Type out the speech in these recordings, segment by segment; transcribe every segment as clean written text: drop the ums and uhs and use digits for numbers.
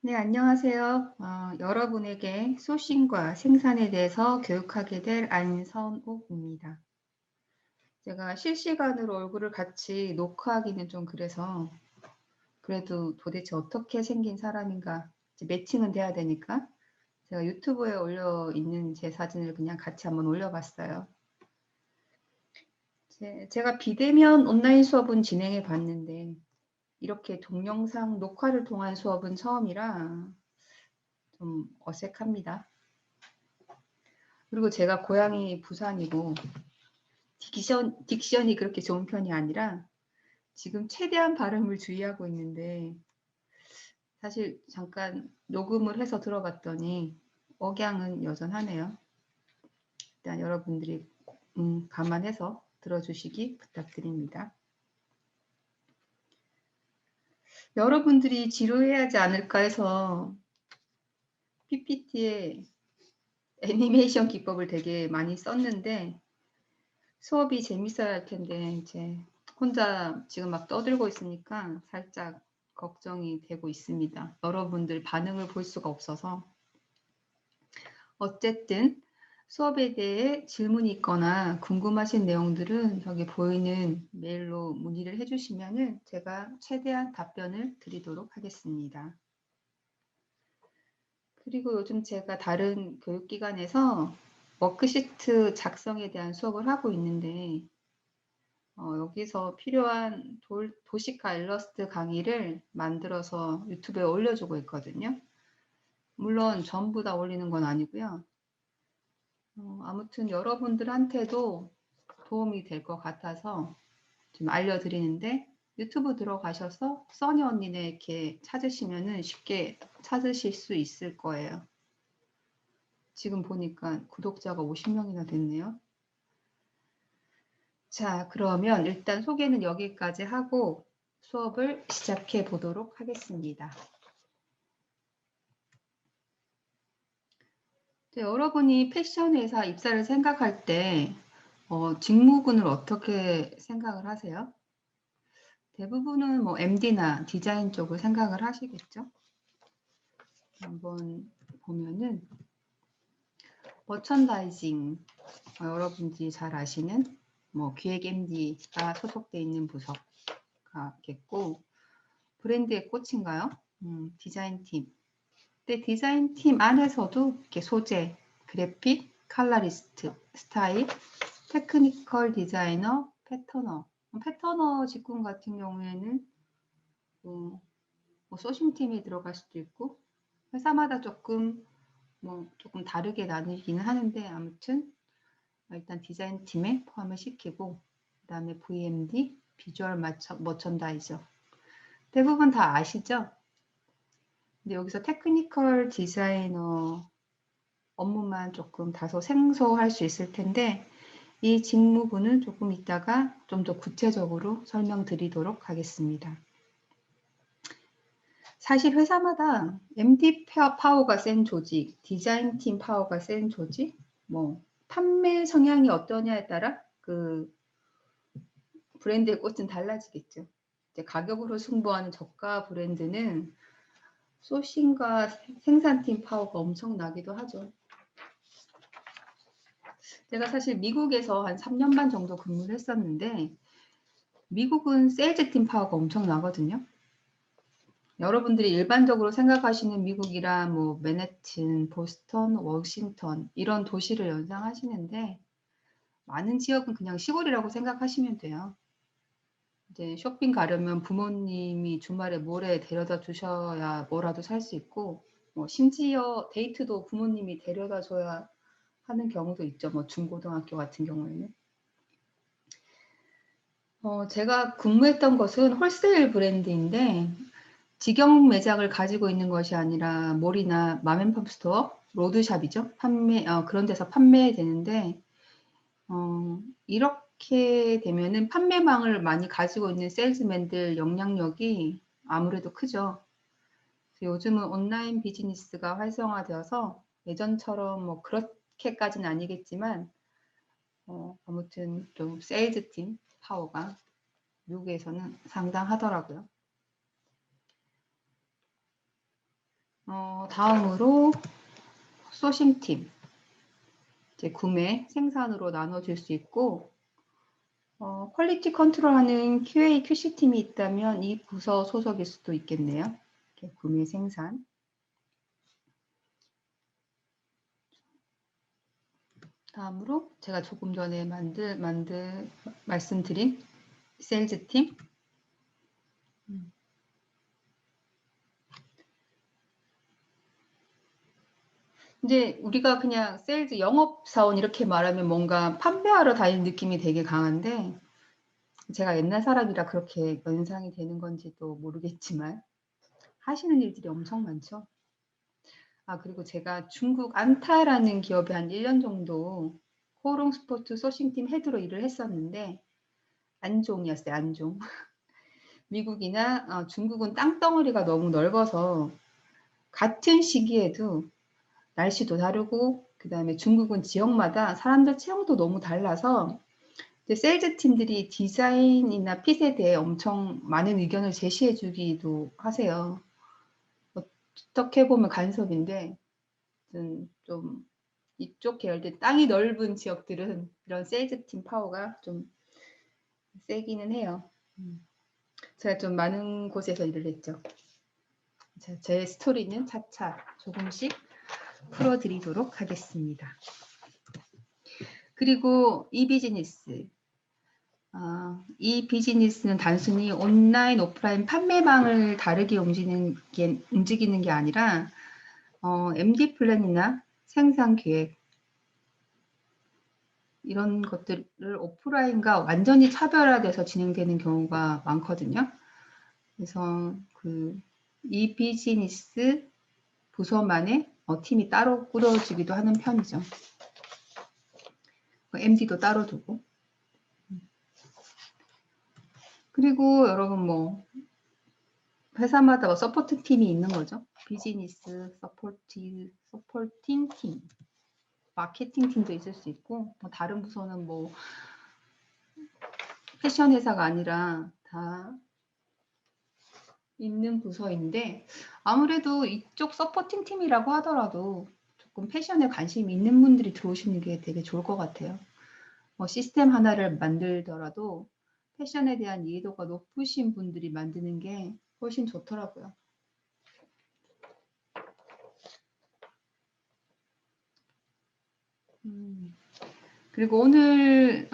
네, 안녕하세요. 여러분에게 소싱과 생산에 대해서 교육하게 될 안선옥입니다. 제가 실시간으로 얼굴을 같이 녹화하기는 좀 그래서 그래도 도대체 어떻게 생긴 사람인가 이제 매칭은 돼야 되니까 제가 유튜브에 올려 있는 제 사진을 그냥 같이 한번 올려봤어요. 제가 비대면 온라인 수업은 진행해 봤는데 이렇게 동영상 녹화를 통한 수업은 처음이라 좀 어색합니다. 그리고 제가 고향이 부산이고 딕션이 그렇게 좋은 편이 아니라 지금 최대한 발음을 주의하고 있는데 사실 잠깐 녹음을 해서 들어봤더니 억양은 여전하네요. 일단 여러분들이 감안해서 들어주시기 부탁드립니다. 여러분들이 지루해하지 않을까 해서 PPT에 애니메이션 기법을 되게 많이 썼는데 수업이 재밌어야 할 텐데 이제 혼자 지금 막 떠들고 있으니까 살짝 걱정이 되고 있습니다. 여러분들 반응을 볼 수가 없어서. 어쨌든 수업에 대해 질문이 있거나 궁금하신 내용들은 저기 보이는 메일로 문의를 해주시면 제가 최대한 답변을 드리도록 하겠습니다. 그리고 요즘 제가 다른 교육기관에서 워크시트 작성에 대한 수업을 하고 있는데 여기서 필요한 도시카 일러스트 강의를 만들어서 유튜브에 올려주고 있거든요. 물론 전부 다 올리는 건 아니고요. 아무튼 여러분들한테도 도움이 될 것 같아서 좀 알려드리는데 유튜브 들어가셔서 써니 언니네 이렇게 찾으시면은 쉽게 찾으실 수 있을 거예요. 지금 보니까 구독자가 50명이나 됐네요. 자, 그러면 일단 소개는 여기까지 하고 수업을 시작해 보도록 하겠습니다. 여러분이 패션 회사 입사를 생각할 때 직무군을 어떻게 생각을 하세요? 대부분은 뭐 MD나 디자인 쪽을 생각을 하시겠죠? 한번 보면은 머천다이징, 여러분들이 잘 아시는 뭐 기획 MD가 소속돼 있는 부서가겠고, 브랜드의 꽃인가요? 디자인팀. 근데 디자인팀 안에서도 이렇게 소재, 그래픽, 칼라리스트, 스타일, 테크니컬 디자이너, 패터너 직군 같은 경우에는 뭐 소싱팀이 들어갈 수도 있고 회사마다 조금 다르게 나뉘기는 하는데 아무튼 일단 디자인팀에 포함을 시키고 그다음에 VMD, 비주얼 머천다이저 대부분 다 아시죠? 근데 여기서 테크니컬 디자이너 업무만 조금 다소 생소할 수 있을 텐데 이 직무부는 조금 이따가 좀 더 구체적으로 설명드리도록 하겠습니다. 사실 회사마다 MD 파워가 센 조직, 디자인팀 파워가 센 조직, 뭐 판매 성향이 어떠냐에 따라 그 브랜드의 꽃은 달라지겠죠. 이제 가격으로 승부하는 저가 브랜드는 소싱과 생산팀 파워가 엄청나기도 하죠. 제가 사실 미국에서 한 3년 반 정도 근무를 했었는데 미국은 세일즈팀 파워가 엄청나거든요. 여러분들이 일반적으로 생각하시는 미국이란 뭐 맨해튼, 보스턴, 워싱턴 이런 도시를 연상하시는데 많은 지역은 그냥 시골이라고 생각하시면 돼요. 이제 쇼핑 가려면 부모님이 주말에 모레 데려다 주셔야 뭐라도 살 수 있고 뭐 심지어 데이트도 부모님이 데려다 줘야 하는 경우도 있죠. 뭐 중고등학교 같은 경우에는. 제가 근무했던 것은 홀세일 브랜드인데 직영 매장을 가지고 있는 것이 아니라 몰이나 맘앤팝 스토어, 로드샵이죠. 그런 데서 판매되는데 이렇게 되면은 판매망을 많이 가지고 있는 세일즈맨들 영향력이 아무래도 크죠. 요즘은 온라인 비즈니스가 활성화되어서 예전처럼 뭐 그렇게까지는 아니겠지만 아무튼 좀 세일즈 팀 파워가 미국에서는 상당하더라고요. 다음으로 소싱팀. 이제 구매, 생산으로 나눠질 수 있고, 퀄리티 컨트롤하는 QA, QC팀이 있다면 이 부서 소속일 수도 있겠네요. 이렇게 구매, 생산. 다음으로 제가 조금 전에 말씀드린 세일즈팀. 이제 우리가 그냥 세일즈 영업사원 이렇게 말하면 뭔가 판매하러 다니는 느낌이 되게 강한데, 제가 옛날 사람이라 그렇게 연상이 되는 건지도 모르겠지만 하시는 일들이 엄청 많죠. 그리고 제가 중국 안타라는 기업에 한 1년 정도 코오롱 스포츠 소싱팀 헤드로 일을 했었는데, 안종이었어요. 안종. 미국이나 중국은 땅덩어리가 너무 넓어서 같은 시기에도 날씨도 다르고, 그 다음에 중국은 지역마다 사람들 체형도 너무 달라서 세일즈 팀들이 디자인이나 핏에 대해 엄청 많은 의견을 제시해 주기도 하세요. 어떻게 보면 간섭인데, 좀 이쪽 계열들, 땅이 넓은 지역들은 이런 세일즈 팀 파워가 좀 세기는 해요. 제가 좀 많은 곳에서 일을 했죠. 제 스토리는 차차 조금씩 풀어드리도록 하겠습니다. 그리고 이 비즈니스. 이 비즈니스는 단순히 온라인, 오프라인 판매망을 다르게 움직이는 게 아니라 MD 플랜이나 생산 계획 이런 것들을 오프라인과 완전히 차별화돼서 진행되는 경우가 많거든요. 그래서 이 비즈니스 부서만의 팀이 따로 꾸려지기도 하는 편이죠. MD도 따로 두고. 그리고 여러분 회사마다 서포트 팀이 있는 거죠. 비즈니스 서포팅 팀, 마케팅 팀도 있을 수 있고, 다른 부서는 패션 회사가 아니라 다 있는 부서인데, 아무래도 이쪽 서포팅 팀이라고 하더라도 조금 패션에 관심 있는 분들이 들어오시는 게 되게 좋을 것 같아요. 시스템 하나를 만들더라도 패션에 대한 이해도가 높으신 분들이 만드는 게 훨씬 좋더라고요. 그리고 오늘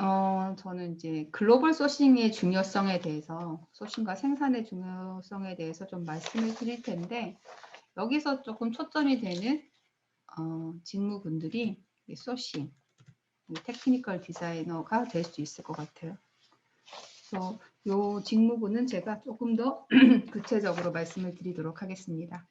저는 이제 글로벌 소싱의 중요성에 대해서, 소싱과 생산의 중요성에 대해서 좀 말씀을 드릴 텐데, 여기서 조금 초점이 되는 직무군들이 소싱, 테크니컬 디자이너가 될 수 있을 것 같아요. 그래서 이 직무군은 제가 조금 더 구체적으로 말씀을 드리도록 하겠습니다.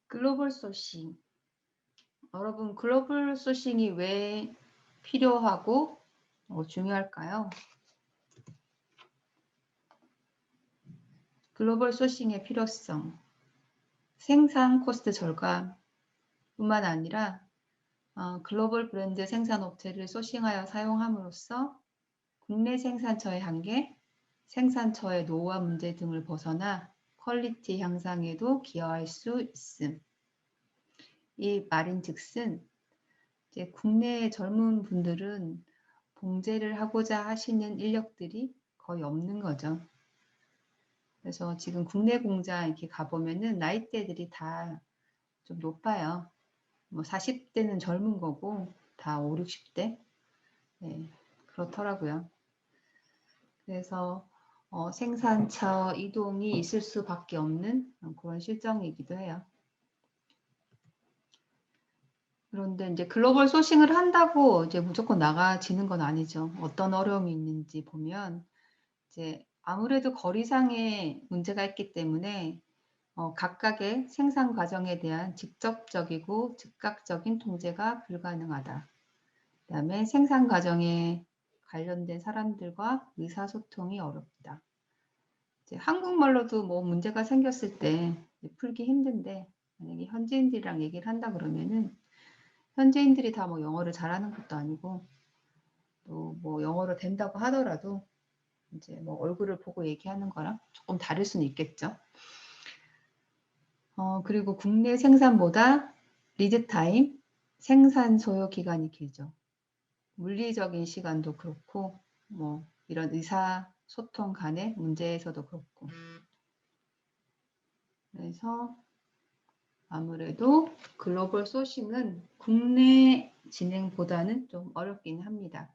글로벌 소싱. 여러분, 글로벌 소싱이 왜 필요하고 중요할까요? 글로벌 소싱의 필요성. 생산 코스트 절감 뿐만 아니라 글로벌 브랜드 생산업체를 소싱하여 사용함으로써 국내 생산처의 한계, 생산처의 노후화 문제 등을 벗어나 퀄리티 향상에도 기여할 수 있음. 이 말인즉슨 이제 국내의 젊은 분들은 봉제를 하고자 하시는 인력들이 거의 없는 거죠. 그래서 지금 국내 공장 이렇게 가보면은 나이대들이 다 좀 높아요. 40대는 젊은 거고 다 5, 60대. 네, 그렇더라고요. 그래서 생산처 이동이 있을 수밖에 없는 그런 실정이기도 해요. 그런데 이제 글로벌 소싱을 한다고 이제 무조건 나가지는 건 아니죠. 어떤 어려움이 있는지 보면 이제 아무래도 거리상의 문제가 있기 때문에 각각의 생산 과정에 대한 직접적이고 즉각적인 통제가 불가능하다. 그다음에 생산 과정에 관련된 사람들과 의사소통이 어렵다. 이제 한국말로도 문제가 생겼을 때 풀기 힘든데, 만약에 현지인들이랑 얘기를 한다 그러면은 현지인들이 다 영어를 잘하는 것도 아니고 또 뭐 영어로 된다고 하더라도 이제 뭐 얼굴을 보고 얘기하는 거랑 조금 다를 수는 있겠죠. 그리고 국내 생산보다 리드 타임, 생산 소요 기간이 길죠. 물리적인 시간도 그렇고 뭐 이런 의사소통 간의 문제에서도 그렇고. 그래서 아무래도 글로벌 소싱은 국내 진행보다는 좀 어렵긴 합니다.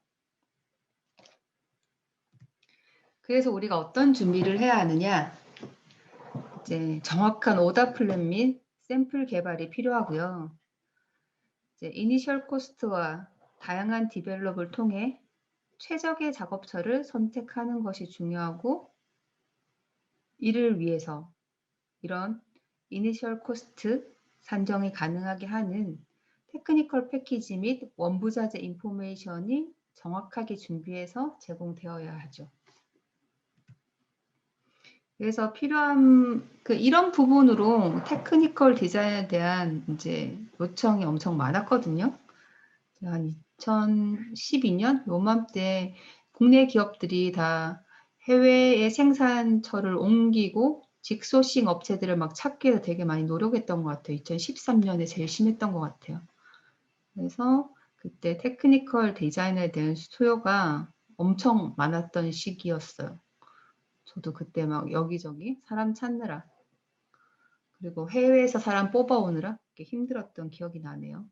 그래서 우리가 어떤 준비를 해야 하느냐? 이제 정확한 오더 플랜 및 샘플 개발이 필요하고요. 이제 이니셜 코스트와 다양한 디벨롭을 통해 최적의 작업처를 선택하는 것이 중요하고, 이를 위해서 이런 이니셜 코스트 산정이 가능하게 하는 테크니컬 패키지 및 원부자재 인포메이션이 정확하게 준비해서 제공되어야 하죠. 그래서 필요한 이런 부분으로 테크니컬 디자인에 대한 이제 요청이 엄청 많았거든요. 한 2012년 요맘때 국내 기업들이 다 해외의 생산처를 옮기고 직소싱 업체들을 막 찾기 위해서 되게 많이 노력했던 것 같아요. 2013년에 제일 심했던 것 같아요. 그래서 그때 테크니컬 디자인에 대한 수요가 엄청 많았던 시기였어요. 저도 그때 막 여기저기 사람 찾느라, 그리고 해외에서 사람 뽑아오느라 힘들었던 기억이 나네요.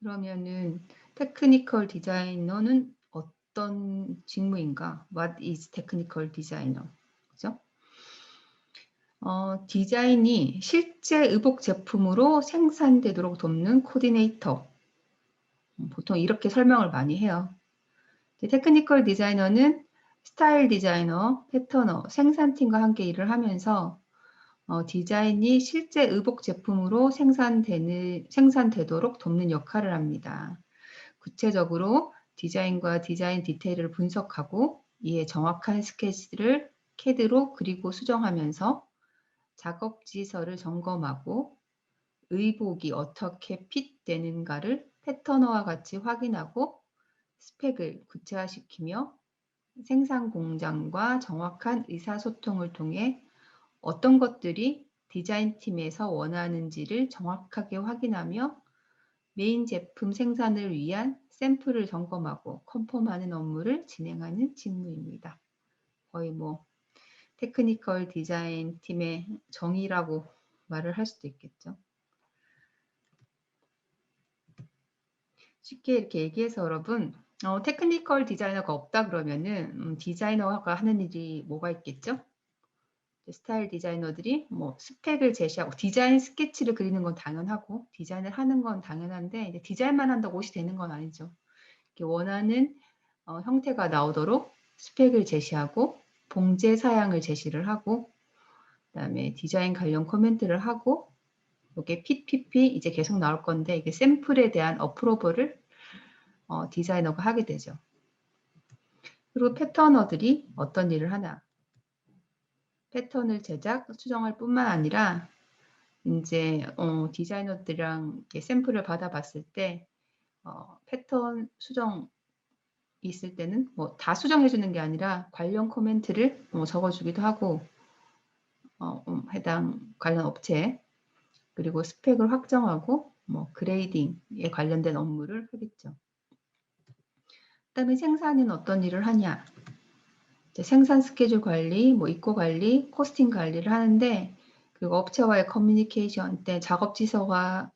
그러면은 테크니컬 디자이너는 어떤 직무인가? What is technical designer? 그죠? 디자인이 실제 의복 제품으로 생산되도록 돕는 코디네이터. 보통 이렇게 설명을 많이 해요. 테크니컬 디자이너는 스타일 디자이너, 패터너, 생산팀과 함께 일을 하면서 디자인이 실제 의복 제품으로 생산되도록 돕는 역할을 합니다. 구체적으로 디자인과 디자인 디테일을 분석하고 이에 정확한 스케치를 CAD로 그리고 수정하면서 작업지서를 점검하고 의복이 어떻게 핏되는가를 패터너와 같이 확인하고 스펙을 구체화시키며 생산 공장과 정확한 의사소통을 통해 어떤 것들이 디자인팀에서 원하는지를 정확하게 확인하며 메인 제품 생산을 위한 샘플을 점검하고 컨펌하는 업무를 진행하는 직무입니다. 거의 뭐 테크니컬 디자인 팀의 정의라고 말을 할 수도 있겠죠. 쉽게 이렇게 얘기해서 여러분, 테크니컬 디자이너가 없다 그러면은 디자이너가 하는 일이 뭐가 있겠죠? 스타일 디자이너들이 뭐 스펙을 제시하고 디자인 스케치를 그리는 건 당연하고 디자인을 하는 건 당연한데 이제 디자인만 한다고 옷이 되는 건 아니죠. 원하는 형태가 나오도록 스펙을 제시하고 봉제 사양을 제시를 하고 그다음에 디자인 관련 코멘트를 하고 이게 PPP 이제 계속 나올 건데 이게 샘플에 대한 어프로벌을 디자이너가 하게 되죠. 그리고 패터너들이 어떤 일을 하나? 패턴을 제작, 수정할 뿐만 아니라 이제 디자이너들이랑 샘플을 받아봤을 때 패턴 수정 있을 때는 뭐 다 수정해 주는 게 아니라 관련 코멘트를 적어주기도 하고 해당 관련 업체 그리고 스펙을 확정하고 뭐 그레이딩에 관련된 업무를 하겠죠. 그다음에 생산은 어떤 일을 하냐? 이제 생산 스케줄 관리, 뭐 입고 관리, 코스팅 관리를 하는데 그리고 업체와의 커뮤니케이션 때 작업 지시서가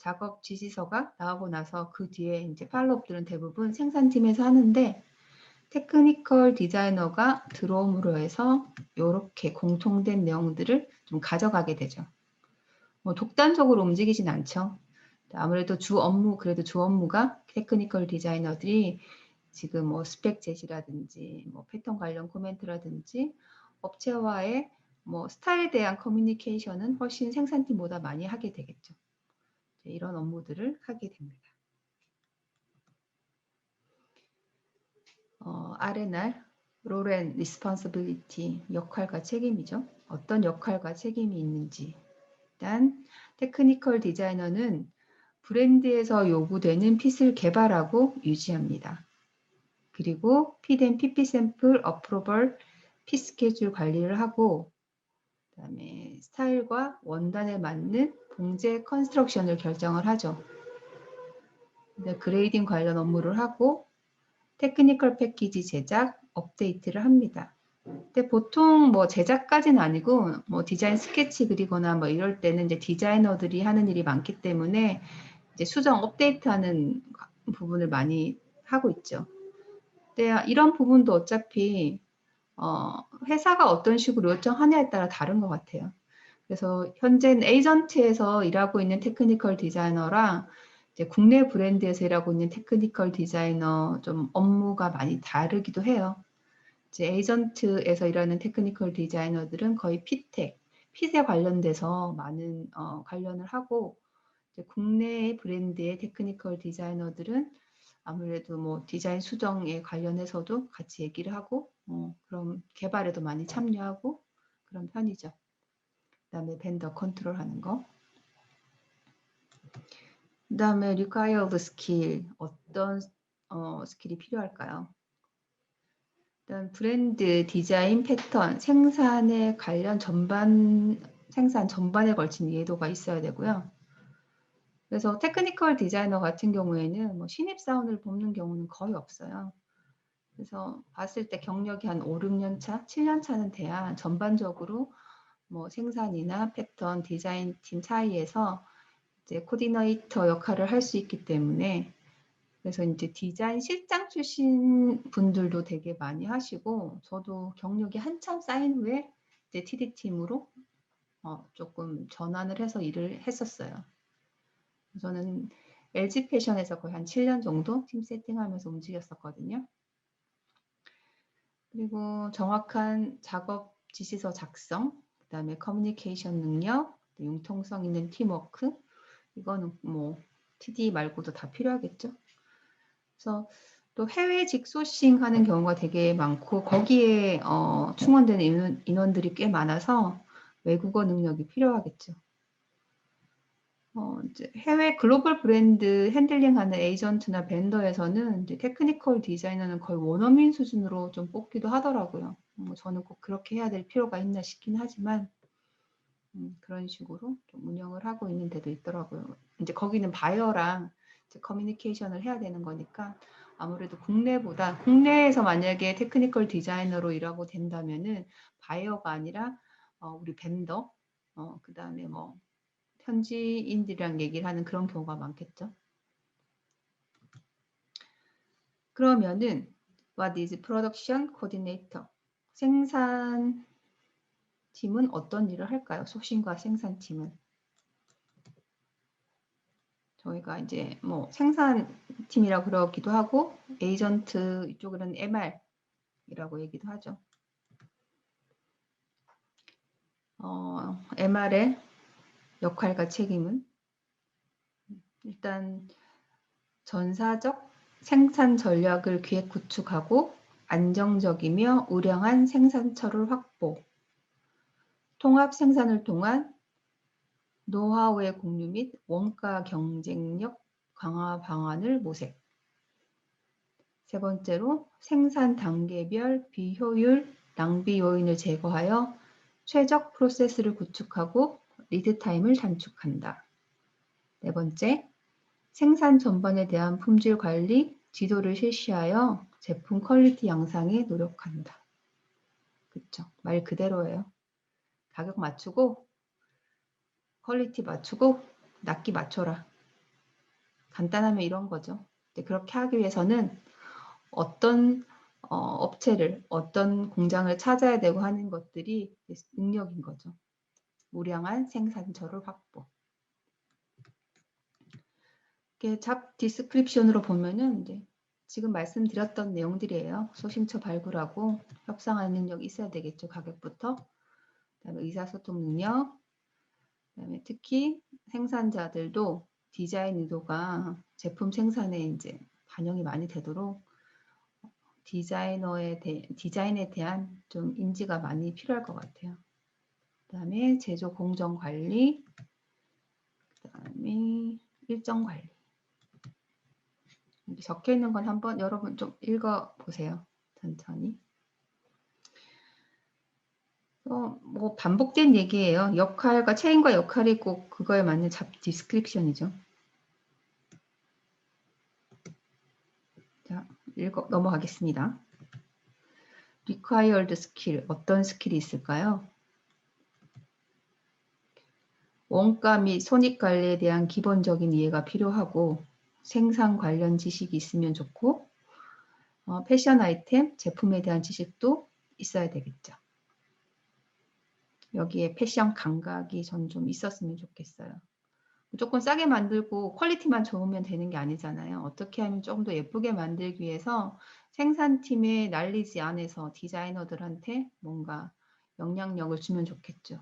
나오고 나서 그 뒤에 이제 팔로업들은 대부분 생산팀에서 하는데 테크니컬 디자이너가 들어옴으로 해서 이렇게 공통된 내용들을 좀 가져가게 되죠. 뭐 독단적으로 움직이진 않죠. 아무래도 주 업무가 테크니컬 디자이너들이 지금 뭐 스펙 제시라든지 뭐 패턴 관련 코멘트라든지 업체와의 뭐 스타일에 대한 커뮤니케이션은 훨씬 생산팀보다 많이 하게 되겠죠. 이런 업무들을 하게 됩니다. R&R, Role and Responsibility, 역할과 책임이죠. 어떤 역할과 책임이 있는지. 일단 테크니컬 디자이너는 브랜드에서 요구되는 핏을 개발하고 유지합니다. 그리고 핏 앤 PP 샘플 어프로벌 핏 스케줄 관리를 하고 그다음에 스타일과 원단에 맞는 봉제 컨스트럭션을 결정을 하죠. 그레이딩 관련 업무를 하고 테크니컬 패키지 제작, 업데이트를 합니다. 근데 보통 뭐 제작까지는 아니고 뭐 디자인 스케치 그리거나 뭐 이럴 때는 이제 디자이너들이 하는 일이 많기 때문에 이제 수정 업데이트하는 부분을 많이 하고 있죠. 근데 이런 부분도 어차피 회사가 어떤 식으로 요청하냐에 따라 다른 것 같아요. 그래서 현재는 에이전트에서 일하고 있는 테크니컬 디자이너랑 이제 국내 브랜드에서 일하고 있는 테크니컬 디자이너 좀 업무가 많이 다르기도 해요. 이제 에이전트에서 일하는 테크니컬 디자이너들은 거의 핏텍, 핏에 관련돼서 많은 관련을 하고 이제 국내 브랜드의 테크니컬 디자이너들은 아무래도 뭐 디자인 수정에 관련해서도 같이 얘기를 하고 그럼 개발에도 많이 참여하고 그런 편이죠. 그다음에 벤더 컨트롤하는 거. 그다음에 required skill 어떤 스킬이 필요할까요? 일단 브랜드, 디자인, 패턴, 생산에 관련 생산 전반에 걸친 이해도가 있어야 되고요. 그래서 테크니컬 디자이너 같은 경우에는 뭐 신입사원을 뽑는 경우는 거의 없어요. 그래서 봤을 때 경력이 한 5, 6년 차, 7년 차는 돼야 전반적으로 뭐 생산이나 패턴, 디자인 팀 사이에서 이제 코디네이터 역할을 할 수 있기 때문에 그래서 이제 디자인 실장 출신 분들도 되게 많이 하시고 저도 경력이 한참 쌓인 후에 이제 TD팀으로 조금 전환을 해서 일을 했었어요. 저는 LG 패션에서 거의 한 7년 정도 팀 세팅하면서 움직였었거든요. 그리고 정확한 작업 지시서 작성, 그다음에 커뮤니케이션 능력, 융통성 있는 팀워크, 이거는 뭐 TD 말고도 다 필요하겠죠. 그래서 또 해외 직소싱 하는 경우가 되게 많고 거기에 충원되는 인원들이 꽤 많아서 외국어 능력이 필요하겠죠. 이제 해외 글로벌 브랜드 핸들링하는 에이전트나 벤더에서는 이제 테크니컬 디자이너는 거의 원어민 수준으로 좀 뽑기도 하더라고요. 저는 꼭 그렇게 해야 될 필요가 있나 싶긴 하지만 그런 식으로 좀 운영을 하고 있는 데도 있더라고요. 이제 거기는 바이어랑 이제 커뮤니케이션을 해야 되는 거니까 아무래도 국내에서 만약에 테크니컬 디자이너로 일하고 된다면은 바이어가 아니라 우리 벤더 그다음에 뭐 현지인들이랑 얘기를 하는 그런 경우가 많겠죠. 그러면은 What is production coordinator? 생산팀은 어떤 일을 할까요? 소싱과 생산팀은 저희가 이제 뭐 생산팀이라고 그러기도 하고 에이전트 이쪽으로는 MR이라고 얘기도 하죠. MR의 역할과 책임은 일단 전사적 생산 전략을 기획 구축하고 안정적이며 우량한 생산처를 확보, 통합 생산을 통한 노하우의 공유 및 원가 경쟁력 강화 방안을 모색. 세 번째로 생산 단계별 비효율, 낭비 요인을 제거하여 최적 프로세스를 구축하고 리드 타임을 단축한다. 네 번째, 생산 전반에 대한 품질 관리, 지도를 실시하여 제품 퀄리티 양상에 노력한다. 그쵸? 말 그대로예요. 가격 맞추고, 퀄리티 맞추고, 납기 맞춰라. 간단하면 이런 거죠. 그렇게 하기 위해서는 어떤 업체를, 어떤 공장을 찾아야 되고 하는 것들이 능력인 거죠. 우량한 생산처를 확보. 이렇게 잡 디스크립션으로 보면은 이제 지금 말씀드렸던 내용들이에요. 소싱처 발굴하고 협상하는 능력이 있어야 되겠죠. 가격부터. 그다음에 의사소통 능력. 그다음에 특히 생산자들도 디자인 의도가 제품 생산에 이제 반영이 많이 되도록 디자인에 대한 좀 인지가 많이 필요할 것 같아요. 그다음에 제조 공정 관리. 그다음에 일정 관리. 여기 적혀 있는 건 한번 여러분 좀 읽어 보세요. 천천히. 뭐 반복된 얘기예요. 역할과 체인과 역할이 꼭 그거에 맞는 잡 디스크립션이죠. 자, 넘어가겠습니다. required skill, 어떤 스킬이 있을까요? 원가 및 손익관리에 대한 기본적인 이해가 필요하고 생산 관련 지식이 있으면 좋고 패션 아이템, 제품에 대한 지식도 있어야 되겠죠. 여기에 패션 감각이 전 좀 있었으면 좋겠어요. 무조건 싸게 만들고 퀄리티만 좋으면 되는 게 아니잖아요. 어떻게 하면 조금 더 예쁘게 만들기 위해서 생산팀에 날리지 않아서 디자이너들한테 뭔가 영향력을 주면 좋겠죠.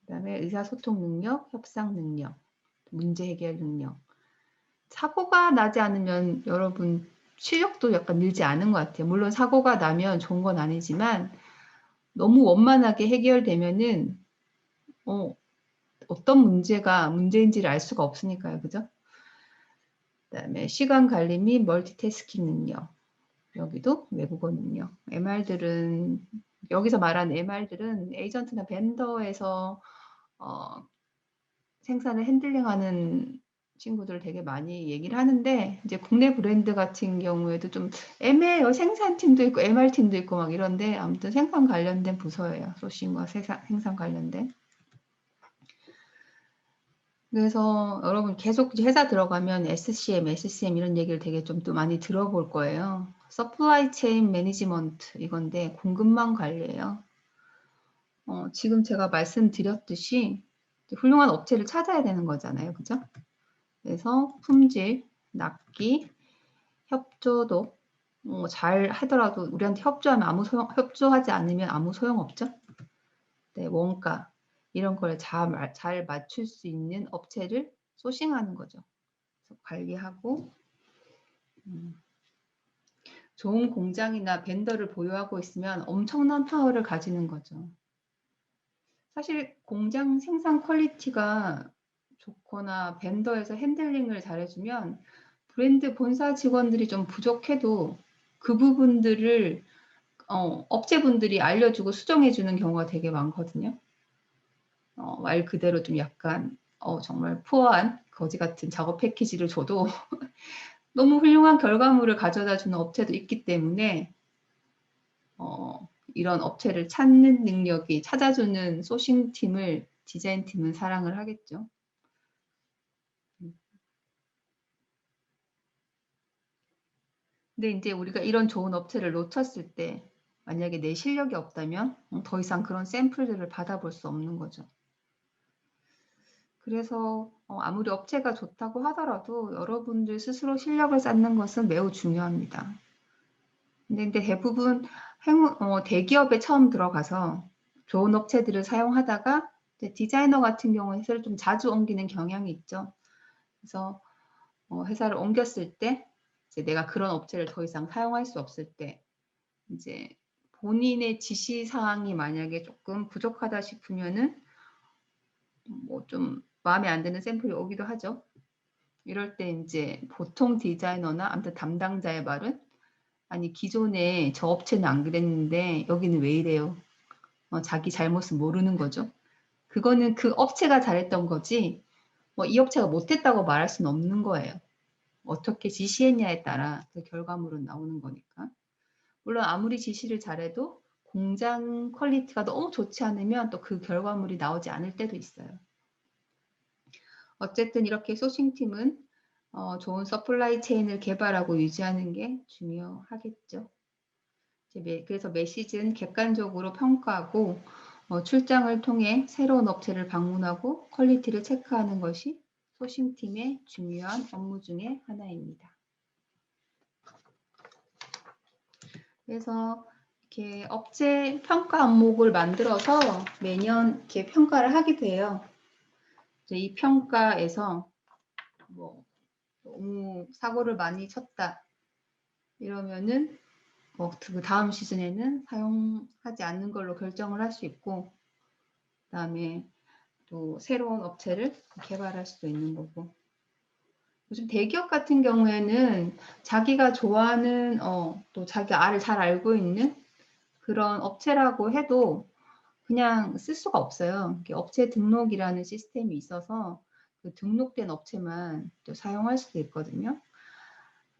그다음에 의사소통 능력, 협상 능력, 문제 해결 능력. 사고가 나지 않으면 여러분 실력도 약간 늘지 않은 것 같아요. 물론 사고가 나면 좋은 건 아니지만 너무 원만하게 해결되면은 어떤 문제가 문제인지를 알 수가 없으니까요. 그죠? 그다음에 시간 관리 및 멀티태스킹 능력. 여기도 외국어 능력. MR들은 여기서 말하는 MR들은 에이전트나 벤더에서 생산을 핸들링하는 친구들 되게 많이 얘기를 하는데 이제 국내 브랜드 같은 경우에도 좀 애매해요. 생산팀도 있고 MR팀도 있고 막 이런데 아무튼 생산 관련된 부서예요. 소싱과 생산 관련된. 그래서 여러분 계속 회사 들어가면 SCM 이런 얘기를 되게 좀 또 많이 들어볼 거예요. 서플라이 체인 매니지먼트 이건데 공급망 관리예요. 지금 제가 말씀드렸듯이 훌륭한 업체를 찾아야 되는 거잖아요. 그죠? 그래서 품질, 납기, 협조도 잘 하더라도 우리한테 협조하지 않으면 아무 소용없죠. 네, 원가 이런 걸 잘 맞출 수 있는 업체를 소싱하는 거죠. 그래서 관리하고 좋은 공장이나 벤더를 보유하고 있으면 엄청난 파워를 가지는 거죠. 사실 공장 생산 퀄리티가 좋거나 벤더에서 핸들링을 잘해주면 브랜드 본사 직원들이 좀 부족해도 그 부분들을 업체분들이 알려주고 수정해주는 경우가 되게 많거든요. 말 그대로 좀 약간 정말 푸어한 거지 같은 작업 패키지를 줘도 너무 훌륭한 결과물을 가져다주는 업체도 있기 때문에 이런 업체를 찾는 능력이 찾아주는 소싱팀을 디자인팀은 사랑을 하겠죠. 근데 이제 우리가 이런 좋은 업체를 놓쳤을 때 만약에 내 실력이 없다면 더 이상 그런 샘플들을 받아볼 수 없는 거죠. 그래서 아무리 업체가 좋다고 하더라도 여러분들 스스로 실력을 쌓는 것은 매우 중요합니다. 근데 대부분 대기업에 처음 들어가서 좋은 업체들을 사용하다가 디자이너 같은 경우는 회사를 좀 자주 옮기는 경향이 있죠. 그래서 회사를 옮겼을 때 이제 내가 그런 업체를 더 이상 사용할 수 없을 때 이제 본인의 지시 사항이 만약에 조금 부족하다 싶으면은 뭐 좀 마음에 안 드는 샘플이 오기도 하죠. 이럴 때 이제 보통 디자이너나 아무튼 담당자의 말은 아니 기존에 저 업체는 안 그랬는데 여기는 왜 이래요? 자기 잘못을 모르는 거죠. 그거는 그 업체가 잘했던 거지 이 업체가 못했다고 말할 수는 없는 거예요. 어떻게 지시했냐에 따라 그 결과물은 나오는 거니까. 물론 아무리 지시를 잘해도 공장 퀄리티가 너무 좋지 않으면 또 그 결과물이 나오지 않을 때도 있어요. 어쨌든 이렇게 소싱팀은 좋은 서플라이 체인을 개발하고 유지하는 게 중요하겠죠. 그래서 메시지는 객관적으로 평가하고 출장을 통해 새로운 업체를 방문하고 퀄리티를 체크하는 것이 소싱팀의 중요한 업무 중에 하나입니다. 그래서 이렇게 업체 평가 항목을 만들어서 매년 이렇게 평가를 하게 돼요. 이 평가에서 뭐 너무 사고를 많이 쳤다 이러면은 그 다음 시즌에는 사용하지 않는 걸로 결정을 할 수 있고, 그다음에 또 새로운 업체를 개발할 수도 있는 거고. 요즘 대기업 같은 경우에는 자기가 좋아하는 또 자기 알을 잘 알고 있는 그런 업체라고 해도 그냥 쓸 수가 없어요. 업체 등록이라는 시스템이 있어서 그 등록된 업체만 또 사용할 수도 있거든요.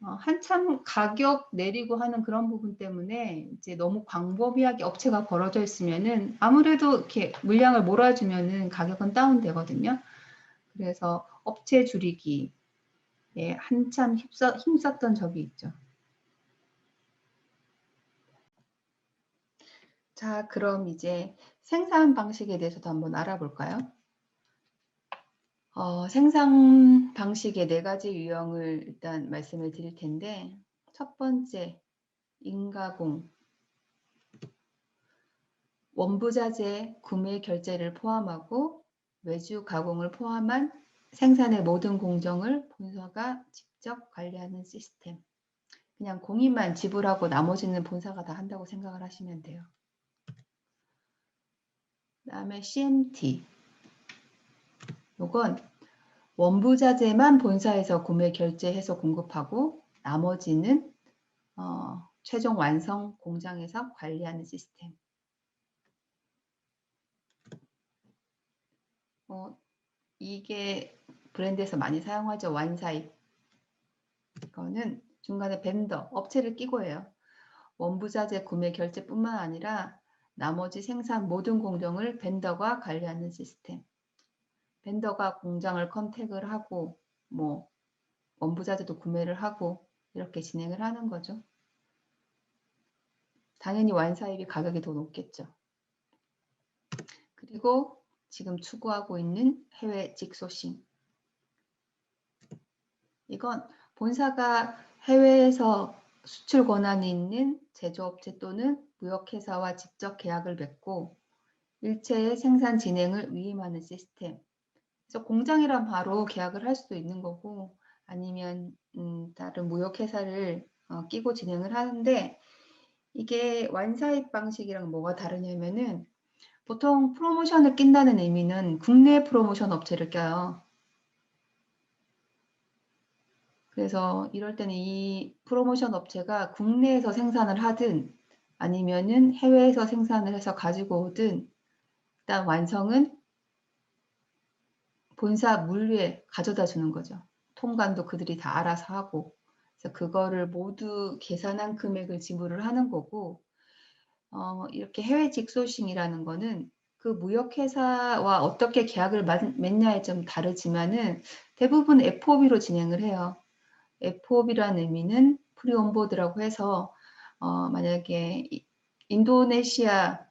한참 가격 내리고 하는 그런 부분 때문에 이제 너무 광범위하게 업체가 벌어져 있으면은 아무래도 이렇게 물량을 몰아주면은 가격은 다운되거든요. 그래서 업체 줄이기에 한참 힘썼던 적이 있죠. 자, 그럼 이제 생산 방식에 대해서도 한번 알아볼까요? 생산 방식의 4가지 유형을 일단 말씀을 드릴 텐데, 첫 번째, 인가공. 원부자재 구매 결제를 포함하고 외주 가공을 포함한 생산의 모든 공정을 본사가 직접 관리하는 시스템. 그냥 공인만 지불하고 나머지는 본사가 다 한다고 생각을 하시면 돼요. 그다음에 CMT. 요건 원부자재만 본사에서 구매 결제해서 공급하고 나머지는 최종 완성 공장에서 관리하는 시스템. 이게 브랜드에서 많이 사용하죠. 완사입. 이거는 중간에 벤더, 업체를 끼고 해요. 원부자재 구매 결제뿐만 아니라 나머지 생산 모든 공정을 벤더가 관리하는 시스템. 벤더가 공장을 컨택을 하고 뭐 원부자재도 구매를 하고 이렇게 진행을 하는 거죠. 당연히 완사입이 가격이 더 높겠죠. 그리고 지금 추구하고 있는 해외 직소싱. 이건 본사가 해외에서 수출 권한이 있는 제조업체 또는 무역회사와 직접 계약을 맺고 일체의 생산 진행을 위임하는 시스템. 그래서 공장이랑 바로 계약을 할 수도 있는 거고 아니면 다른 무역회사를 끼고 진행을 하는데 이게 완사입 방식이랑 뭐가 다르냐면은 보통 프로모션을 낀다는 의미는 국내 프로모션 업체를 껴요. 그래서 이럴 때는 이 프로모션 업체가 국내에서 생산을 하든 아니면은 해외에서 생산을 해서 가지고 오든 일단 완성은 본사 물류에 가져다 주는 거죠. 통관도 그들이 다 알아서 하고 그래서 그거를 모두 계산한 금액을 지불을 하는 거고 이렇게 해외 직소싱이라는 거는 그 무역회사와 어떻게 계약을 맺냐에 좀 다르지만은 대부분 FOB로 진행을 해요. FOB라는 의미는 프리온보드라고 해서 만약에 인도네시아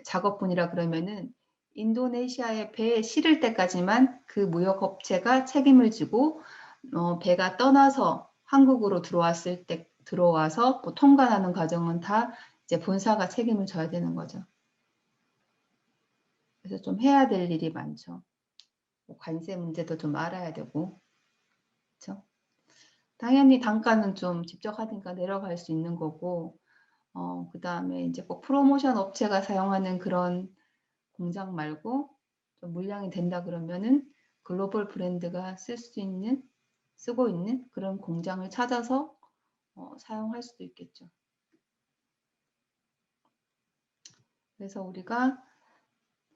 작업분이라 그러면은 인도네시아에 배에 실을 때까지만 그 무역업체가 책임을 지고 배가 떠나서 한국으로 들어와서 뭐 통관하는 과정은 다 이제 본사가 책임을 져야 되는 거죠. 그래서 좀 해야 될 일이 많죠. 뭐 관세 문제도 좀 알아야 되고, 그렇죠? 당연히 단가는 좀 직접 하니까 내려갈 수 있는 거고, 그 다음에 이제 꼭 프로모션 업체가 사용하는 그런 공장 말고 좀 물량이 된다 그러면은 글로벌 브랜드가 쓰고 있는 그런 공장을 찾아서 사용할 수도 있겠죠. 그래서 우리가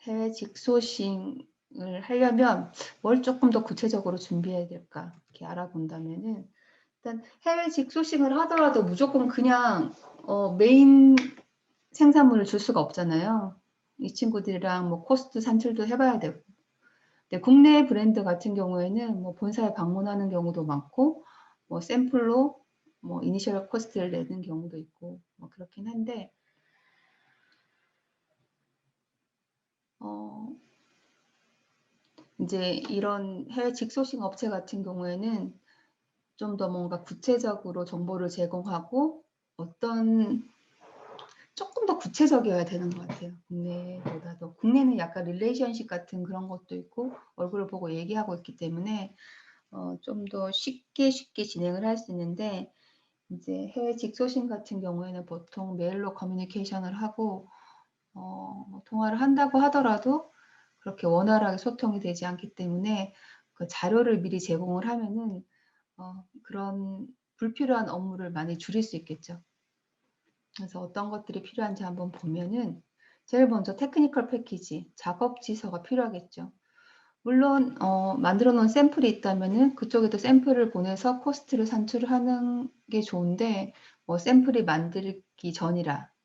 해외 직소싱을 하려면 뭘 조금 더 구체적으로 준비해야 될까 이렇게 알아본다면은 일단 해외 직소싱을 하더라도 무조건 그냥 메인 생산물을 줄 수가 없잖아요. 이 친구들이랑 뭐 코스트 산출도 해봐야 되고. 근데 국내 브랜드 같은 경우에는 뭐 본사에 방문하는 경우도 많고, 뭐 샘플로 뭐 이니셜 코스트를 내는 경우도 있고, 뭐 그렇긴 한데, 이제 이런 해외 직소싱 업체 같은 경우에는 좀 더 뭔가 구체적으로 정보를 제공하고 조금 더 구체적이어야 되는 것 같아요. 국내보다도. 국내는 약간 릴레이션십 같은 그런 것도 있고 얼굴을 보고 얘기하고 있기 때문에 좀 더 쉽게 진행을 할 수 있는데 이제 해외 직소싱 같은 경우에는 보통 메일로 커뮤니케이션을 하고 통화를 한다고 하더라도 그렇게 원활하게 소통이 되지 않기 때문에 그 자료를 미리 제공을 하면은 그런 불필요한 업무를 많이 줄일 수 있겠죠. 그래서 어떤 것들이 필요한지 한번 보면은 제일 먼저 테크니컬 패키지, 작업 지서가 필요하겠죠. 물론 만들어 놓은 샘플이 있다면은 그쪽에도 샘플을 보내서 코스트를 산출하는 게 좋은데 뭐 샘플이 만들기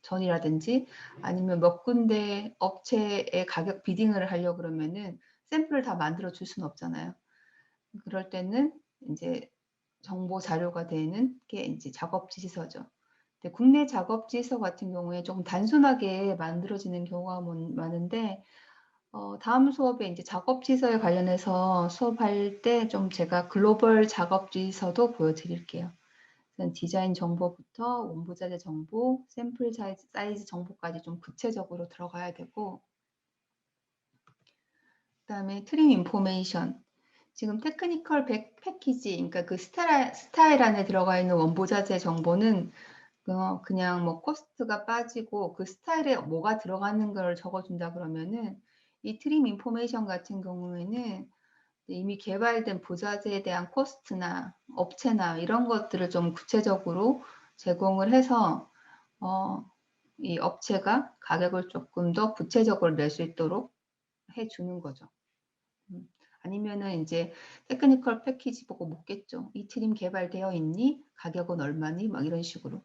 전이라든지 아니면 몇 군데 업체의 가격 비딩을 하려고 그러면은 샘플을 다 만들어 줄 수는 없잖아요. 그럴 때는 이제 정보 자료가 되는 게 이제 작업 지시서죠. 근데 국내 작업 지시서 같은 경우에 조금 단순하게 만들어지는 경우가 많은데 다음 수업에 이제 작업 지시서에 관련해서 수업할 때 좀 제가 글로벌 작업 지시서도 보여드릴게요. 디자인 정보부터 원부자재 정보, 샘플 사이즈 정보까지 좀 구체적으로 들어가야 되고, 그다음에 트림 인포메이션. 지금 테크니컬 패키지, 그러니까 그 스타일 안에 들어가 있는 원부자재 정보는 그냥 뭐 코스트가 빠지고 그 스타일에 뭐가 들어가는 걸 적어준다 그러면은 이 트림 인포메이션 같은 경우에는 이미 개발된 부자재에 대한 코스트나 업체나 이런 것들을 좀 구체적으로 제공을 해서 이 업체가 가격을 조금 더 구체적으로 낼 수 있도록 해주는 거죠. 아니면은 이제 테크니컬 패키지 보고 묻겠죠. 이 트림 개발되어 있니? 가격은 얼마니? 막 이런 식으로.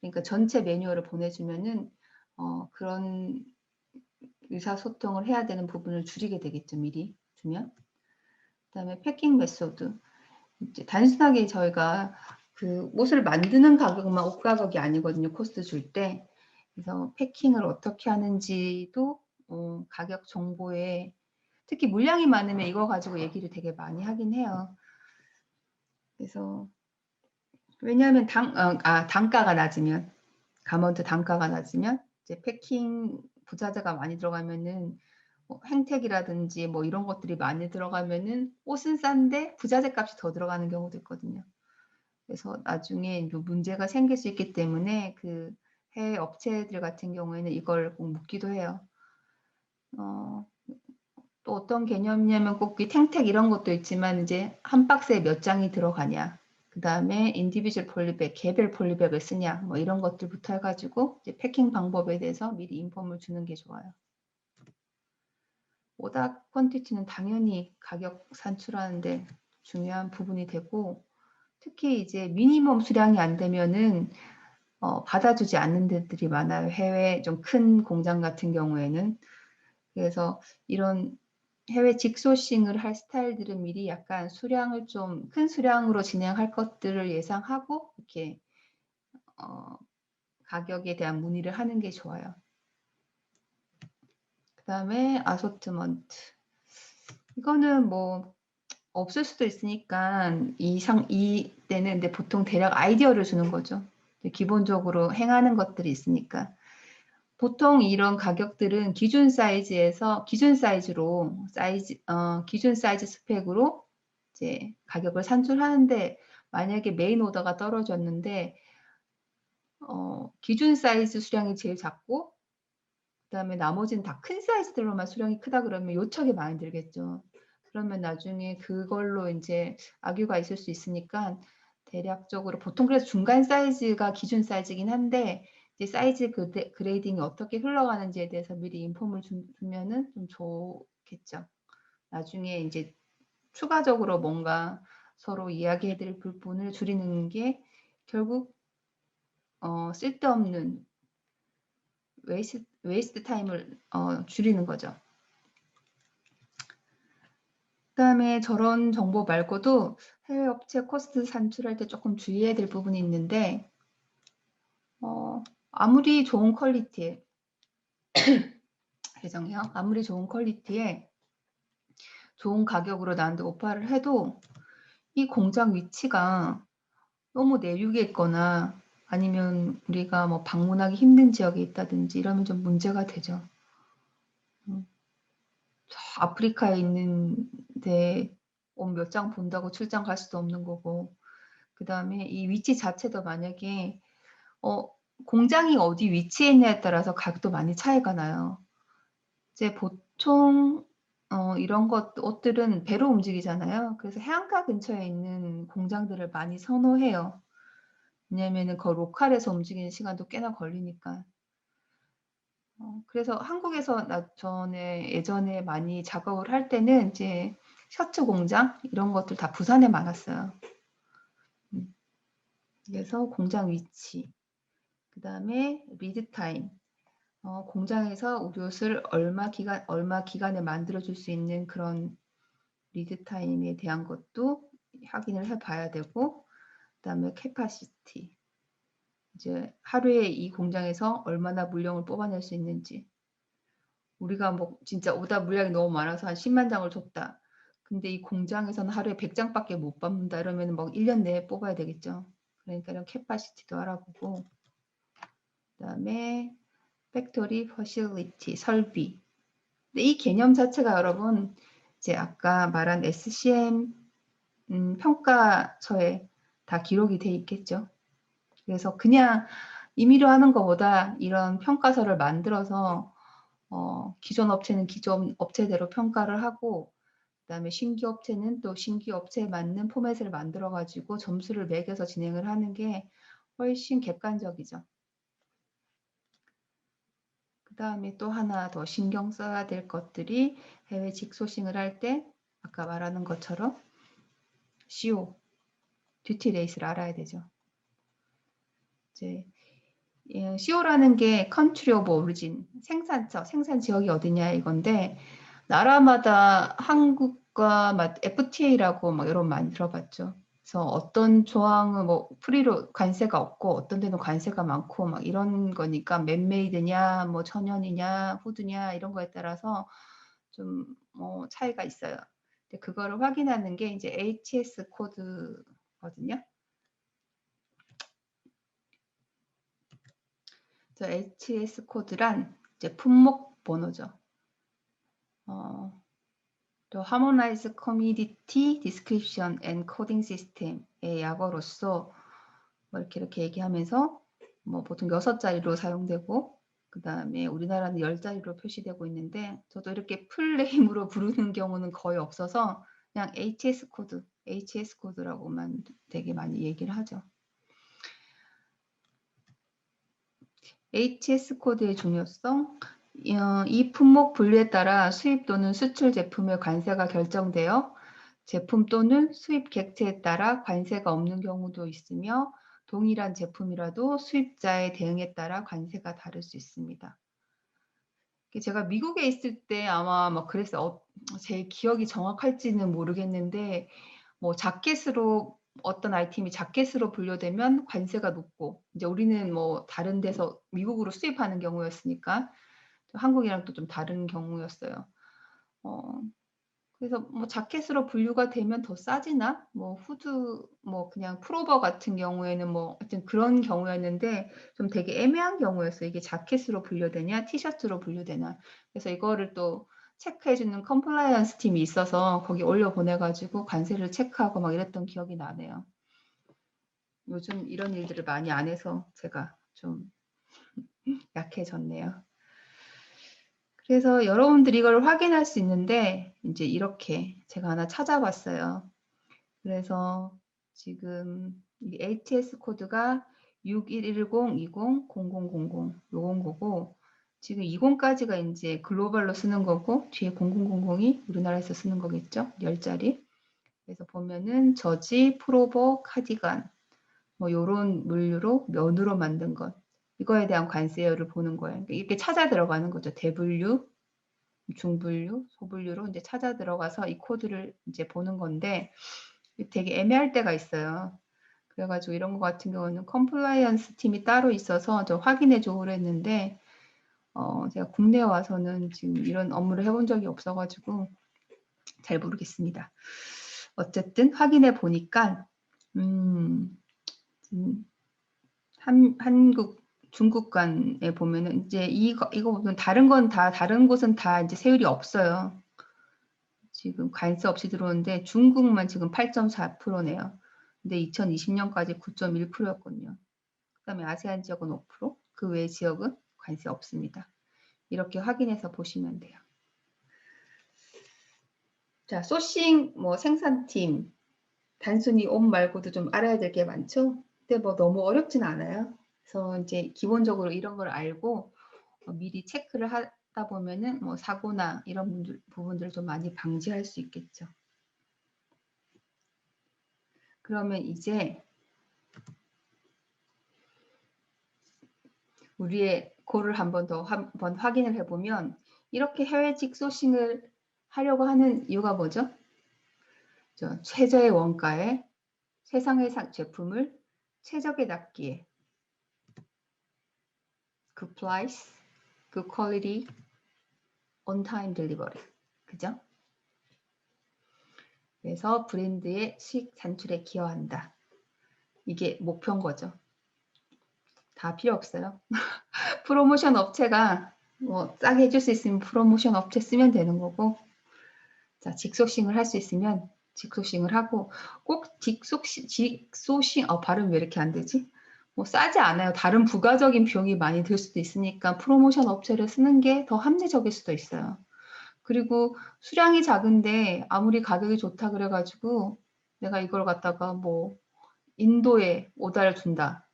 그러니까 전체 매뉴얼을 보내주면은 그런 의사소통을 해야 되는 부분을 줄이게 되겠죠. 미리 주면. 그다음에 패킹 메소드. 이제 단순하게 저희가 그 옷을 만드는 가격만 옷 가격이 아니거든요. 코스트 줄 때. 그래서 패킹을 어떻게 하는지도 가격 정보에 특히 물량이 많으면 이거 가지고 얘기를 되게 많이 하긴 해요. 그래서 왜냐하면 단가가 낮으면 가먼트 단가가 낮으면 이제 패킹 부자재가 많이 들어가면은 뭐 행택이라든지 뭐 이런 것들이 많이 들어가면은 옷은 싼데 부자재 값이 더 들어가는 경우도 있거든요. 그래서 나중에 문제가 생길 수 있기 때문에 그 해외 업체들 같은 경우에는 이걸 꼭 묻기도 해요. 또 어떤 개념이냐면 꼭 탱택 이런 것도 있지만 이제 한 박스에 몇 장이 들어가냐. 그 다음에 인디비주얼 폴리백, 개별 폴리백을 쓰냐. 뭐 이런 것들부터 해가지고 이제 패킹 방법에 대해서 미리 인폼을 주는 게 좋아요. 오다 퀀티티는 당연히 가격 산출하는데 중요한 부분이 되고 특히 이제 미니멈 수량이 안 되면은 받아주지 않는 데들이 많아요. 해외 좀 큰 공장 같은 경우에는. 그래서 이런 해외 직소싱을 할 스타일들은 미리 약간 수량을 좀 큰 수량으로 진행할 것들을 예상하고 이렇게 가격에 대한 문의를 하는 게 좋아요. 그 다음에 아소트먼트. 이거는 뭐 없을 수도 있으니까 이때는 근데 보통 대략 아이디어를 주는 거죠. 기본적으로 행하는 것들이 있으니까. 보통 이런 가격들은 기준 사이즈로 기준 사이즈 스펙으로 이제 가격을 산출하는데 만약에 메인 오더가 떨어졌는데 기준 사이즈 수량이 제일 작고 그다음에 나머지는 다 큰 사이즈들로만 수량이 크다 그러면 요청이 많이 들겠죠. 그러면 나중에 그걸로 이제 악유가 있을 수 있으니까 대략적으로 보통 그래서 중간 사이즈가 기준 사이즈긴 한데 이제 사이즈 그레이딩이 어떻게 흘러가는지에 대해서 미리 인폼을 주면은 좀 좋겠죠. 나중에 이제 추가적으로 뭔가 서로 이야기해드릴 부분을 줄이는 게 결국 쓸데없는 웨이스트 타임을 줄이는 거죠. 그다음에 저런 정보 말고도 해외 업체 코스트 산출할 때 조금 주의해야 될 부분이 있는데 아무리 좋은 퀄리티에 죄송해요. 아무리 좋은 퀄리티에 좋은 가격으로 나한테 오파를 해도 이 공장 위치가 너무 내륙에 있거나 아니면 우리가 뭐 방문하기 힘든 지역에 있다든지 이러면 좀 문제가 되죠. 저 아프리카에 있는데 옷 몇 장 본다고 출장 갈 수도 없는 거고 그 다음에 이 위치 자체도 만약에 공장이 어디 위치에 있냐에 따라서 가격도 많이 차이가 나요. 이제 보통 이런 옷들은 배로 움직이잖아요. 그래서 해안가 근처에 있는 공장들을 많이 선호해요. 왜냐면은 그 로컬에서 움직이는 시간도 꽤나 걸리니까. 그래서 한국에서 예전에 많이 작업을 할 때는 이제 셔츠 공장 이런 것들 다 부산에 많았어요. 그래서 공장 위치, 그 다음에 리드 타임, 공장에서 우리 옷을 얼마 기간에 만들어줄 수 있는 그런 리드 타임에 대한 것도 확인을 해봐야 되고, 그 다음에 캐파시티, 이제 하루에 이 공장에서 얼마나 물량을 뽑아낼 수 있는지. 우리가 뭐 진짜 오다 물량이 너무 많아서 한 10만 장을 줬다. 근데 이 공장에서는 하루에 100장밖에 못 뽑는다. 이러면 뭐 1년 내에 뽑아야 되겠죠. 그러니까 이런 캐파시티도 알아보고, 그다음에 팩토리 퍼실리티 설비. 근데 이 개념 자체가 여러분 이제 아까 말한 SCM 평가서에 다 기록이 돼 있겠죠. 그래서 그냥 임의로 하는 것보다 이런 평가서를 만들어서 기존 업체는 기존 업체대로 평가를 하고, 그다음에 신규 업체는 또 신규 업체에 맞는 포맷을 만들어 가지고 점수를 매겨서 진행을 하는 게 훨씬 객관적이죠. 그다음에 또 하나 더 신경 써야 될 것들이 해외 직소싱을 할 때 아까 말하는 것처럼 CO, 듀티 레이스를 알아야 되죠. 이제 CO라는 게 Country of Origin, 생산처, 생산 지역이 어디냐 이건데, 나라마다 한국과 FTA라고 막 여러분 많이 들어봤죠. 그래서 어떤 조항은 뭐 프리로 관세가 없고 어떤 데는 관세가 많고 막 이런 거니까 맨메이드냐 뭐 천연이냐 후드냐 이런 거에 따라서 좀 차이가 있어요. 근데 그거를 확인하는 게 이제 HS 코드거든요. 저 HS 코드란 이제 품목 번호죠. 또 Harmonized Commodity Description and Coding System의 약어로서 뭐 이렇게 얘기하면서 뭐 보통 6자리로 사용되고, 그 다음에 우리나라는 10자리로 표시되고 있는데, 저도 이렇게 풀네임으로 부르는 경우는 거의 없어서 그냥 HS 코드라고만 되게 많이 얘기를 하죠. HS 코드의 중요성, 이 품목 분류에 따라 수입 또는 수출 제품의 관세가 결정되어 제품 또는 수입 객체에 따라 관세가 없는 경우도 있으며, 동일한 제품이라도 수입자의 대응에 따라 관세가 다를 수 있습니다. 제가 미국에 있을 때 아마 막 그랬어요. 제 기억이 정확할지는 모르겠는데, 뭐 자켓으로 어떤 아이템이 자켓으로 분류되면 관세가 높고, 이제 우리는 뭐 다른 데서 미국으로 수입하는 경우였으니까 한국이랑 또 좀 다른 경우였어요. 그래서 뭐 자켓으로 분류가 되면 더 싸지나? 뭐 후드, 뭐 그냥 풀오버 같은 경우에는 뭐 하여튼 그런 경우였는데 좀 되게 애매한 경우였어요. 이게 자켓으로 분류되냐, 티셔츠로 분류되냐. 그래서 이거를 또 체크해주는 컴플라이언스 팀이 있어서 거기 올려 보내가지고 관세를 체크하고 막 이랬던 기억이 나네요. 요즘 이런 일들을 많이 안 해서 제가 좀 약해졌네요. 그래서 여러분들이 이걸 확인할 수 있는데, 이제 이렇게 제가 하나 찾아봤어요. 그래서 지금 이 HS 코드가 6110200000 요건 거고, 지금 20까지가 이제 글로벌로 쓰는 거고, 뒤에 0000이 우리나라에서 쓰는 거겠죠? 10자리. 그래서 보면은 저지, 프로버, 카디건, 뭐 요런 물류로 면으로 만든 것. 이거에 대한 관세율을 보는 거예요. 그러니까 이렇게 찾아 들어가는 거죠. 대분류, 중분류, 소분류로 이제 찾아 들어가서 이 코드를 이제 보는 건데, 되게 애매할 때가 있어요. 그래가지고 이런 거 같은 경우는 컴플라이언스 팀이 따로 있어서 저 확인해 주고 했는데, 제가 국내에 와서는 지금 이런 업무를 해본 적이 없어가지고 잘 모르겠습니다. 어쨌든 확인해 보니까 한국, 중국 간에 보면은 이제 이거 보면 다른 곳은 다 이제 세율이 없어요. 지금 관세 없이 들어오는데 중국만 지금 8.4%네요. 근데 2020년까지 9.1%였거든요. 그다음에 아세안 지역은 5%, 그 외 지역은 관세 없습니다. 이렇게 확인해서 보시면 돼요. 자, 소싱, 뭐 생산팀, 단순히 옷 말고도 좀 알아야 될 게 많죠? 근데 뭐 너무 어렵진 않아요. 그래서 이제 기본적으로 이런 걸 알고 미리 체크를 하다 보면은 뭐 사고나 이런 부분들을 좀 많이 방지할 수 있겠죠. 그러면 이제 우리의 고를 한번 더 한번 확인을 해보면 이렇게 해외직 소싱을 하려고 하는 이유가 뭐죠? 최저의 원가에 세상의 제품을 최적에 납기에 그 price, 그 quality, on time delivery. 그죠? 그래서 브랜드의 수익 산출에 기여한다. 이게 목표인 거죠. 다 필요 없어요. 프로모션 업체가 뭐 싸게 해줄 수 있으면 프로모션 업체 쓰면 되는 거고, 자, 직소싱을 할 수 있으면 직소싱을 하고, 꼭 직소싱, 발음 왜 이렇게 안 되지? 뭐 싸지 않아요. 다른 부가적인 비용이 많이 들 수도 있으니까 프로모션 업체를 쓰는 게 더 합리적일 수도 있어요. 그리고 수량이 작은데 아무리 가격이 좋다 그래가지고 내가 이걸 갖다가 뭐 인도에 오다를 둔다.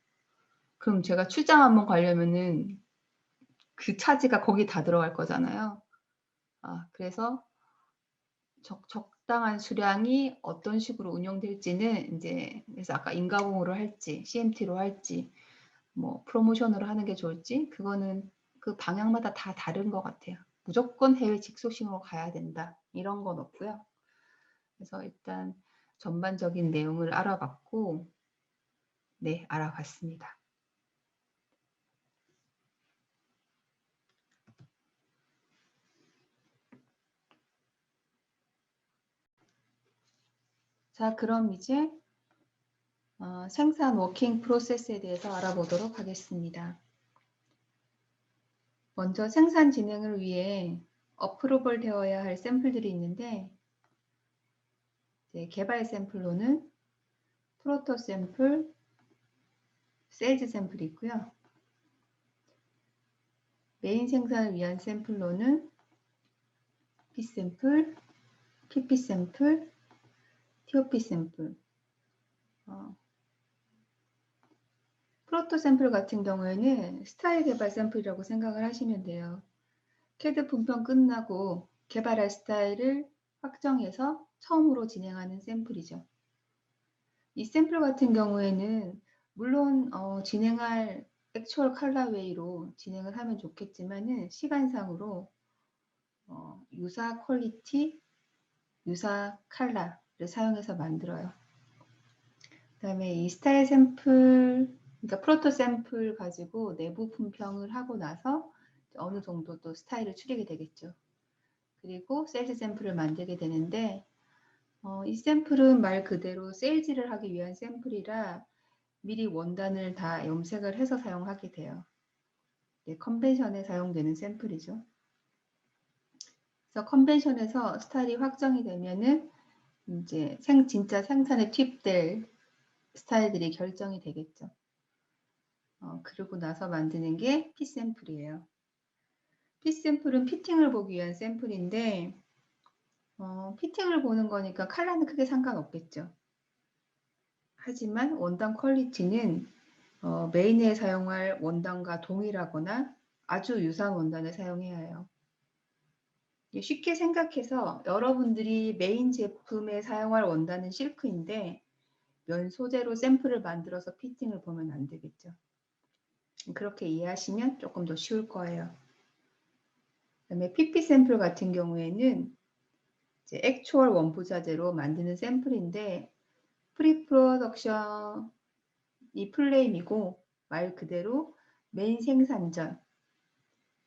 그럼 제가 출장 한번 가려면은 그 차지가 거기 다 들어갈 거잖아요. 그래서 적당한 수량이 어떤 식으로 운영될지는 이제 그래서 아까 인가공으로 할지 CMT로 할지 뭐 프로모션으로 하는 게 좋을지 그거는 그 방향마다 다 다른 것 같아요. 무조건 해외 직소싱으로 가야 된다 이런 건 없고요. 그래서 일단 전반적인 내용을 알아봤고 네 알아봤습니다. 자 그럼 이제 생산 워킹 프로세스에 대해서 알아보도록 하겠습니다. 먼저 생산 진행을 위해 어프로벌 되어야 할 샘플들이 있는데 개발 샘플로는 프로토 샘플, 세일즈 샘플이 있고요. 메인 생산을 위한 샘플로는 P 샘플, PP 샘플, TOP 샘플. 프로토 샘플 같은 경우에는 스타일 개발 샘플이라고 생각을 하시면 돼요. CAD 분편 끝나고 개발할 스타일을 확정해서 처음으로 진행하는 샘플이죠. 이 샘플 같은 경우에는 물론 진행할 액추얼 컬러웨이로 진행을 하면 좋겠지만은 시간상으로 유사 퀄리티, 유사 컬러를 사용해서 만들어요. 그 다음에 이 스타일 샘플, 그러니까 프로토 샘플 가지고 내부 품평을 하고 나서 어느 정도 또 스타일을 추리게 되겠죠. 그리고 세일즈 샘플을 만들게 되는데 이 샘플은 말 그대로 세일즈를 하기 위한 샘플이라 미리 원단을 다 염색을 해서 사용하게 돼요. 컨벤션에 사용되는 샘플이죠. 그래서 컨벤션에서 스타일이 확정이 되면은 이제 진짜 생산에 투입될 스타일들이 결정이 되겠죠. 그러고 나서 만드는 게 P 샘플이에요. P 샘플은 피팅을 보기 위한 샘플인데 피팅을 보는 거니까 컬러는 크게 상관없겠죠. 하지만 원단 퀄리티는 메인에 사용할 원단과 동일하거나 아주 유사한 원단을 사용해야 해요. 쉽게 생각해서 여러분들이 메인 제품에 사용할 원단은 실크인데 면 소재로 샘플을 만들어서 피팅을 보면 안 되겠죠. 그렇게 이해하시면 조금 더 쉬울 거예요. 그다음에 PP 샘플 같은 경우에는 이제 액추얼 원부 자재로 만드는 샘플인데 프리 프로덕션이 플레임이고 말 그대로 메인 생산 전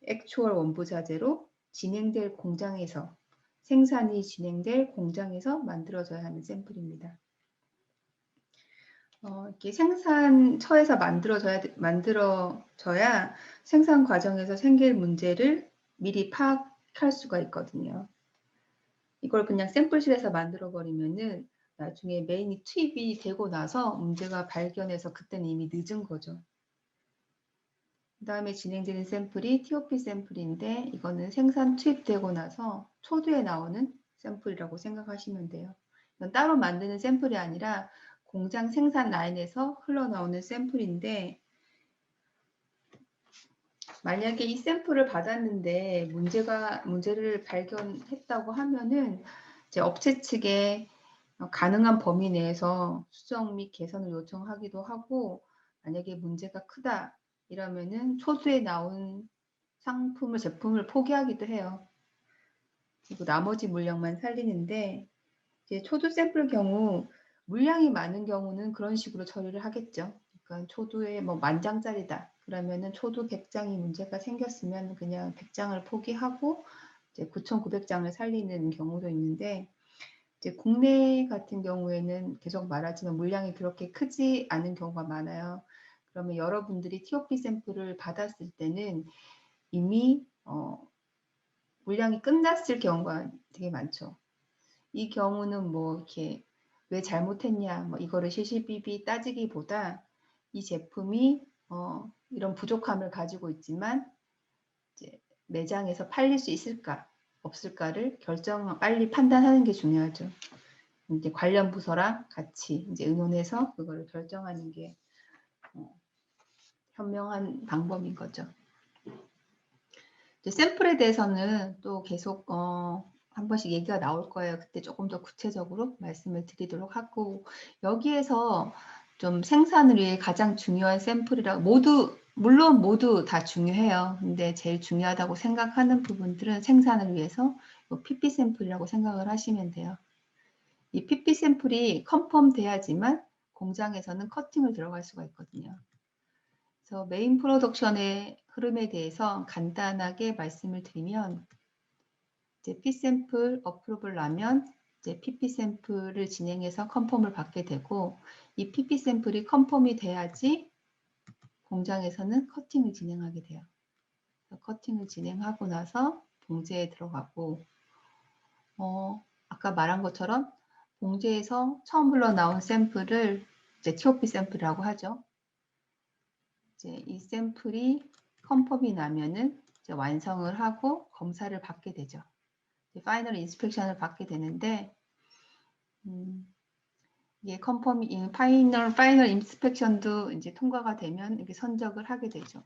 액추얼 원부 자재로 진행될 공장에서 생산이 진행될 공장에서 만들어져야 하는 샘플입니다. 이렇게 생산처에서 만들어져야 생산 과정에서 생길 문제를 미리 파악할 수가 있거든요. 이걸 그냥 샘플실에서 만들어 버리면은 나중에 메인이 투입이 되고 나서 문제가 발견해서 그때는 이미 늦은 거죠. 그 다음에 진행되는 샘플이 TOP 샘플인데 이거는 생산 투입되고 나서 초두에 나오는 샘플이라고 생각하시면 돼요. 이건 따로 만드는 샘플이 아니라 공장 생산 라인에서 흘러나오는 샘플인데, 만약에 이 샘플을 받았는데 문제를 발견했다고 하면은 이제 업체 측에 가능한 범위 내에서 수정 및 개선을 요청하기도 하고, 만약에 문제가 크다 이러면은 초두에 나온 제품을 포기하기도 해요. 그리고 나머지 물량만 살리는데, 이제 초두 샘플 경우 물량이 많은 경우는 그런 식으로 처리를 하겠죠. 그러니까 초두에 뭐 10,000장짜리다. 그러면은 초두 100장이 문제가 생겼으면 그냥 100장을 포기하고 이제 9,900장을 살리는 경우도 있는데, 이제 국내 같은 경우에는 계속 말하지만 물량이 그렇게 크지 않은 경우가 많아요. 그러면 여러분들이 TOP 샘플을 받았을 때는 이미 물량이 끝났을 경우가 되게 많죠. 이 경우는 뭐 이렇게 왜 잘못했냐, 뭐 이거를 시시비비 따지기보다 이 제품이 이런 부족함을 가지고 있지만 이제 매장에서 팔릴 수 있을까 없을까를 빨리 판단하는 게 중요하죠. 이제 관련 부서랑 같이 이제 의논해서 그거를 결정하는 게 현명한 방법인 거죠. 이제 샘플에 대해서는 또 계속 한 번씩 얘기가 나올 거예요. 그때 조금 더 구체적으로 말씀을 드리도록 하고, 여기에서 좀 생산을 위해 가장 중요한 샘플이라 물론 모두 다 중요해요. 근데 제일 중요하다고 생각하는 부분들은 생산을 위해서 PP 샘플이라고 생각을 하시면 돼요. 이 PP 샘플이 컨펌 돼야지만 공장에서는 커팅을 들어갈 수가 있거든요. 그래서 메인 프로덕션의 흐름에 대해서 간단하게 말씀을 드리면, 이제 P 샘플 어프로블 나면 이제 PP 샘플을 진행해서 컨펌을 받게 되고, 이 PP 샘플이 컨펌이 돼야지 공장에서는 커팅을 진행하게 돼요. 커팅을 진행하고 나서 봉제에 들어가고, 아까 말한 것처럼 봉제에서 처음 흘러나온 샘플을 이제 TOP 샘플이라고 하죠. 이제 이 샘플이 컨펌이 나면은 이제 완성을 하고 검사를 받게 되죠. 파이널 인스펙션을 받게 되는데, 이게 파이널 인스펙션도 이제 통과가 되면 이렇게 선적을 하게 되죠.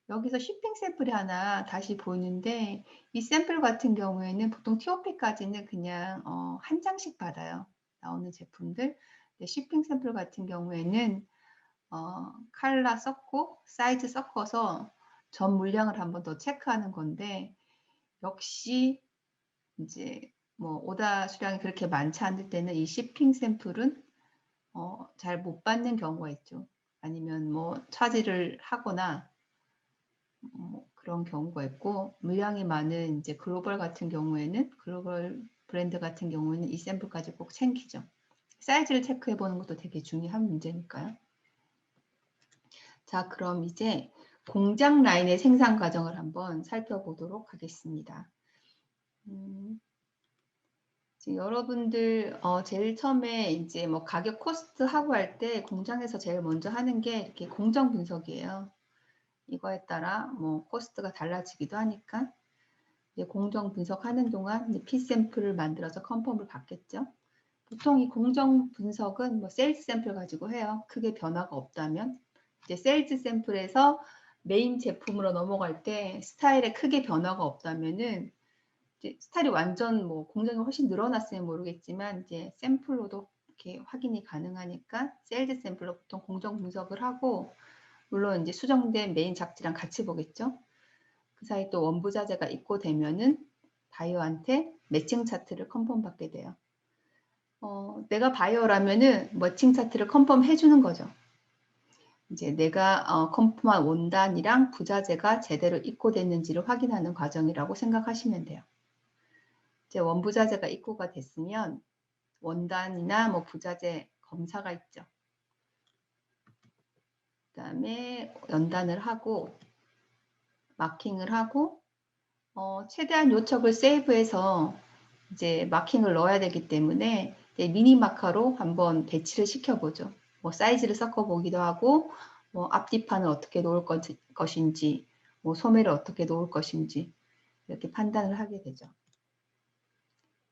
여기서 쉬핑 샘플이 하나 다시 보이는데, 이 샘플 같은 경우에는 보통 TOP까지는 그냥 한 장씩 받아요. 나오는 제품들. 쉬핑 샘플 같은 경우에는 칼라 섞고 사이즈 섞어서 전 물량을 한번 더 체크하는 건데, 역시 이제 뭐 오다 수량이 그렇게 많지 않을 때는 이 쉬핑 샘플은 잘 못 받는 경우가 있죠. 아니면 뭐 차지를 하거나 그런 경우가 있고, 물량이 많은 이제 글로벌 브랜드 같은 경우에는 이 샘플까지 꼭 챙기죠. 사이즈를 체크해 보는 것도 되게 중요한 문제니까요. 자, 그럼 이제 공장 라인의 생산 과정을 한번 살펴보도록 하겠습니다. 여러분들 제일 처음에 이제 뭐 가격 코스트 하고 할 때 공장에서 제일 먼저 하는 게 이렇게 공정 분석이에요. 이거에 따라 뭐 코스트가 달라지기도 하니까 이제 공정 분석하는 동안 이제 P 샘플을 만들어서 컨펌을 받겠죠. 보통 이 공정 분석은 뭐 세일즈 샘플 가지고 해요. 크게 변화가 없다면. 이제 세일즈 샘플에서 메인 제품으로 넘어갈 때 스타일에 크게 변화가 없다면은 이제 스타일이 완전 뭐 공정이 훨씬 늘어났으면 모르겠지만 이제 샘플로도 이렇게 확인이 가능하니까 세일즈 샘플로 보통 공정 분석을 하고, 물론 이제 수정된 메인 잡지랑 같이 보겠죠. 그 사이 또 원부자재가 입고되면은 바이어한테 매칭 차트를 컨펌 받게 돼요. 내가 바이어라면은 매칭 차트를 컨펌 해주는 거죠. 이제 내가 컨펌한 원단이랑 부자재가 제대로 입고됐는지를 확인하는 과정이라고 생각하시면 돼요. 이제 원부자재가 입고가 됐으면 원단이나 뭐 부자재 검사가 있죠. 그다음에 연단을 하고 마킹을 하고 최대한 요척을 세이브해서 이제 마킹을 넣어야 되기 때문에 미니 마커로 한번 배치를 시켜보죠. 뭐 사이즈를 섞어보기도 하고, 뭐 앞뒤판을 어떻게 놓을 것인지, 뭐 소매를 어떻게 놓을 것인지 이렇게 판단을 하게 되죠.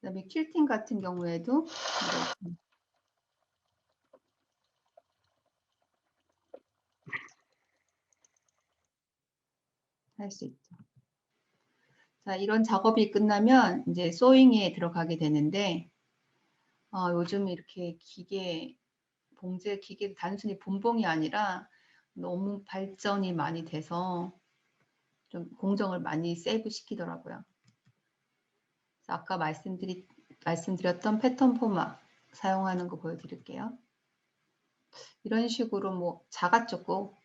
그다음에 퀼팅 같은 경우에도 할 수 있죠. 자, 이런 작업이 끝나면 이제 소잉에 들어가게 되는데 요즘 이렇게 기계 봉제 기계 단순히 분봉이 아니라 너무 발전이 많이 돼서 좀 공정을 많이 세이브 시키더라고요. 아까 말씀드렸던 패턴 포마 사용하는 거 보여드릴게요. 이런 식으로 뭐 작았죠 꼭.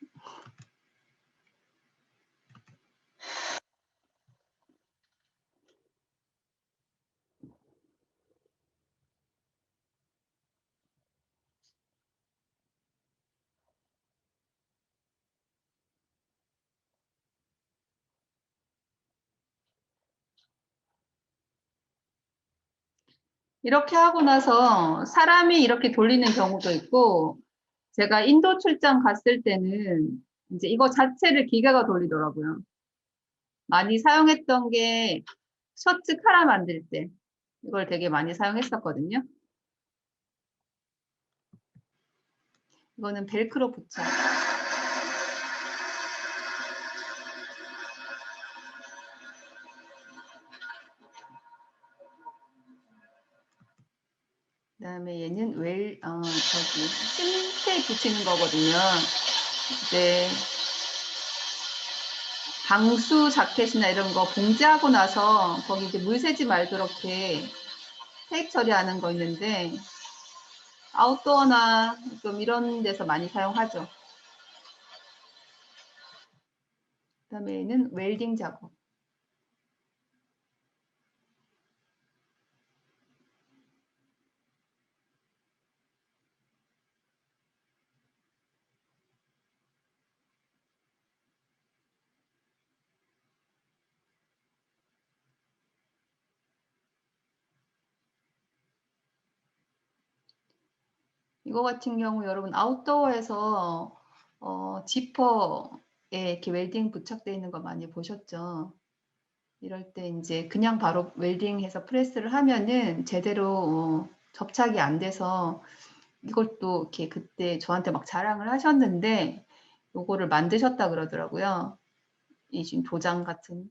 이렇게 하고 나서 사람이 이렇게 돌리는 경우도 있고, 제가 인도 출장 갔을 때는 이제 이거 자체를 기계가 돌리더라고요. 많이 사용했던 게 셔츠 카라 만들 때 이걸 되게 많이 사용했었거든요. 이거는 벨크로 부착. 그다음에 얘는 심테 붙이는 거거든요. 이제 방수 자켓이나 이런 거 봉제하고 나서 거기 이제 물 새지 말도록 이렇게 테이프 처리하는 거 있는데 아웃도어나 좀 이런 데서 많이 사용하죠. 그다음에는 웰딩 작업. 이거 같은 경우 여러분 아웃도어에서 지퍼에 이렇게 웰딩 부착되어 있는 거 많이 보셨죠? 이럴 때 이제 그냥 바로 웰딩해서 프레스를 하면은 제대로 접착이 안 돼서 이것도 이렇게 그때 저한테 막 자랑을 하셨는데 요거를 만드셨다 그러더라고요. 이 지금 도장 같은.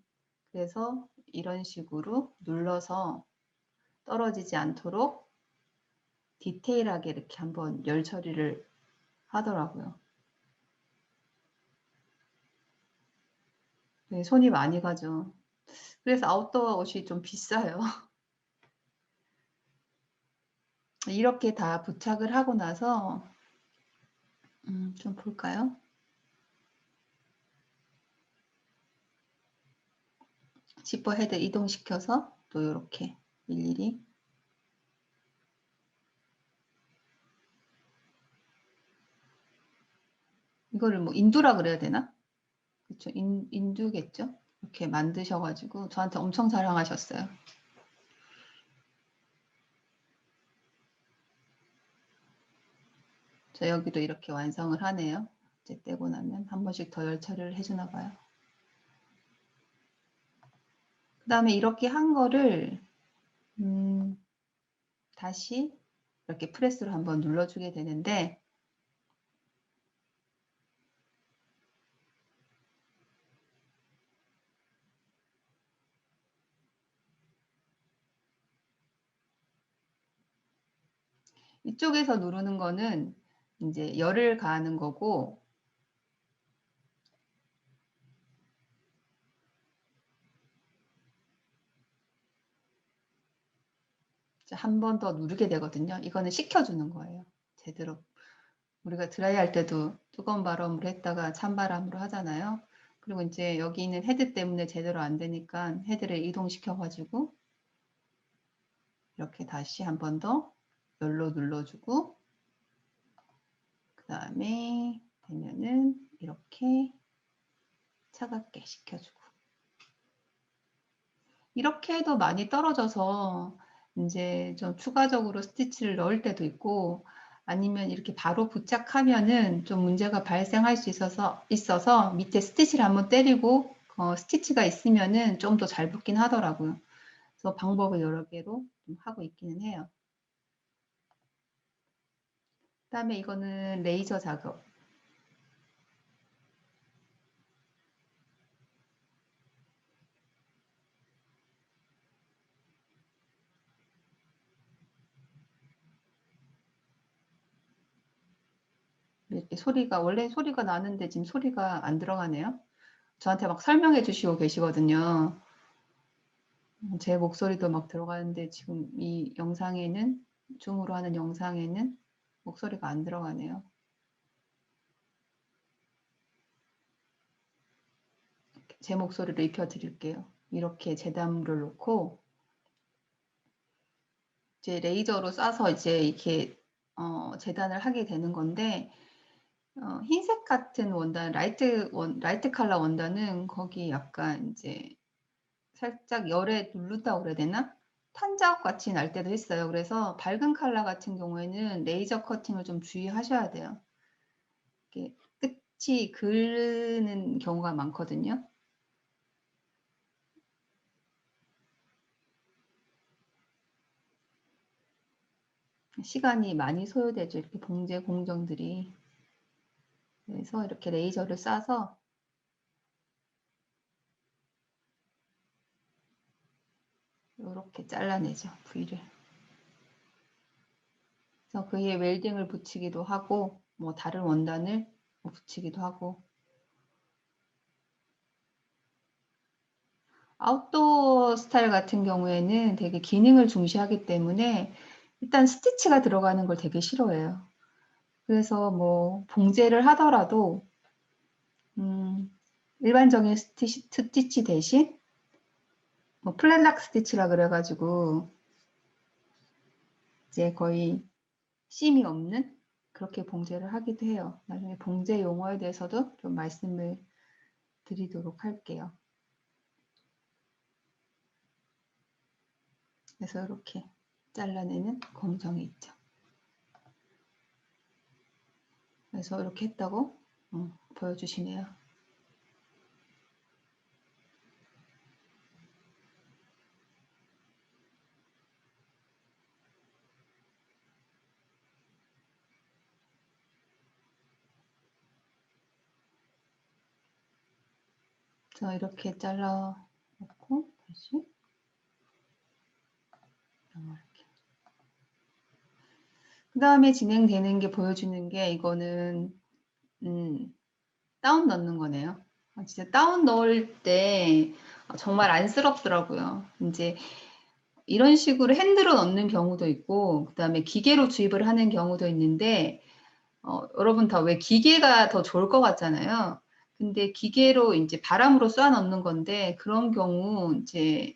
그래서 이런 식으로 눌러서 떨어지지 않도록 디테일하게 이렇게 한번 열 처리를 하더라고요. 네, 손이 많이 가죠. 그래서 아웃도어 옷이 좀 비싸요. 이렇게 다 부착을 하고 나서 좀 볼까요? 지퍼 헤드 이동시켜서 또 이렇게 일일이 이거를 뭐 인두라 그래야 되나? 그렇죠. 인두겠죠? 이렇게 만드셔가지고 저한테 엄청 자랑하셨어요. 저 여기도 이렇게 완성을 하네요. 이제 떼고 나면 한 번씩 더 열 처리를 해주나 봐요. 그 다음에 이렇게 한 거를 다시 이렇게 프레스로 한번 눌러주게 되는데 이쪽에서 누르는 거는 이제 열을 가하는 거고 한 번 더 누르게 되거든요. 이거는 식혀주는 거예요. 제대로. 우리가 드라이 할 때도 뜨거운 바람으로 했다가 찬바람으로 하잖아요. 그리고 이제 여기 있는 헤드 때문에 제대로 안 되니까 헤드를 이동시켜가지고 이렇게 다시 한 번 더 열로 눌러주고 그 다음에 되면은 이렇게 차갑게 식혀주고 이렇게 해도 많이 떨어져서 이제 좀 추가적으로 스티치를 넣을 때도 있고 아니면 이렇게 바로 부착하면은 좀 문제가 발생할 수 있어서 밑에 스티치를 한번 때리고 스티치가 있으면은 좀 더 잘 붙긴 하더라고요. 그래서 방법을 여러 개로 좀 하고 있기는 해요. 그다음에 이거는 레이저 작업. 이렇게 소리가 원래 소리가 나는데 지금 소리가 안 들어가네요. 저한테 막 설명해 주시고 계시거든요. 제 목소리도 막 들어가는데 지금 이 영상에는 줌으로 하는 영상에는 목소리가 안 들어가네요. 제 목소리로 입혀 드릴게요. 이렇게 재단물을 놓고 이제 레이저로 쏴서 이제 이렇게 재단을 하게 되는 건데 흰색 같은 원단 라이트 컬러 원단은 거기 약간 이제 살짝 열에 누른다고 그래야 되나? 탄자국 같이 날 때도 있어요. 그래서 밝은 컬러 같은 경우에는 레이저 커팅을 좀 주의하셔야 돼요. 이렇게 끝이 그르는 경우가 많거든요. 시간이 많이 소요되죠. 이렇게 봉제 공정들이. 그래서 이렇게 레이저를 쏴서 이렇게 잘라내죠. 부위를. 그래서 그 위에 웰딩을 붙이기도 하고 뭐 다른 원단을 붙이기도 하고 아웃도어 스타일 같은 경우에는 되게 기능을 중시하기 때문에 일단 스티치가 들어가는 걸 되게 싫어해요. 그래서 뭐 봉제를 하더라도 일반적인 스티치 대신 뭐 플랫락 스티치라 그래가지고 이제 거의 심이 없는 그렇게 봉제를 하기도 해요. 나중에 봉제 용어에 대해서도 좀 말씀을 드리도록 할게요. 그래서 이렇게 잘라내는 공정이 있죠. 그래서 이렇게 했다고 보여주시네요. 자, 이렇게 잘라 놓고 다시 이렇게. 그 다음에 진행되는 게 보여주는 게 이거는 다운 넣는 거네요. 진짜 다운 넣을 때 정말 안쓰럽더라고요. 이제 이런 식으로 핸드로 넣는 경우도 있고 그 다음에 기계로 주입을 하는 경우도 있는데 여러분 다 왜 기계가 더 좋을 것 같잖아요. 근데 기계로 이제 바람으로 쏴 넣는 건데 그런 경우 이제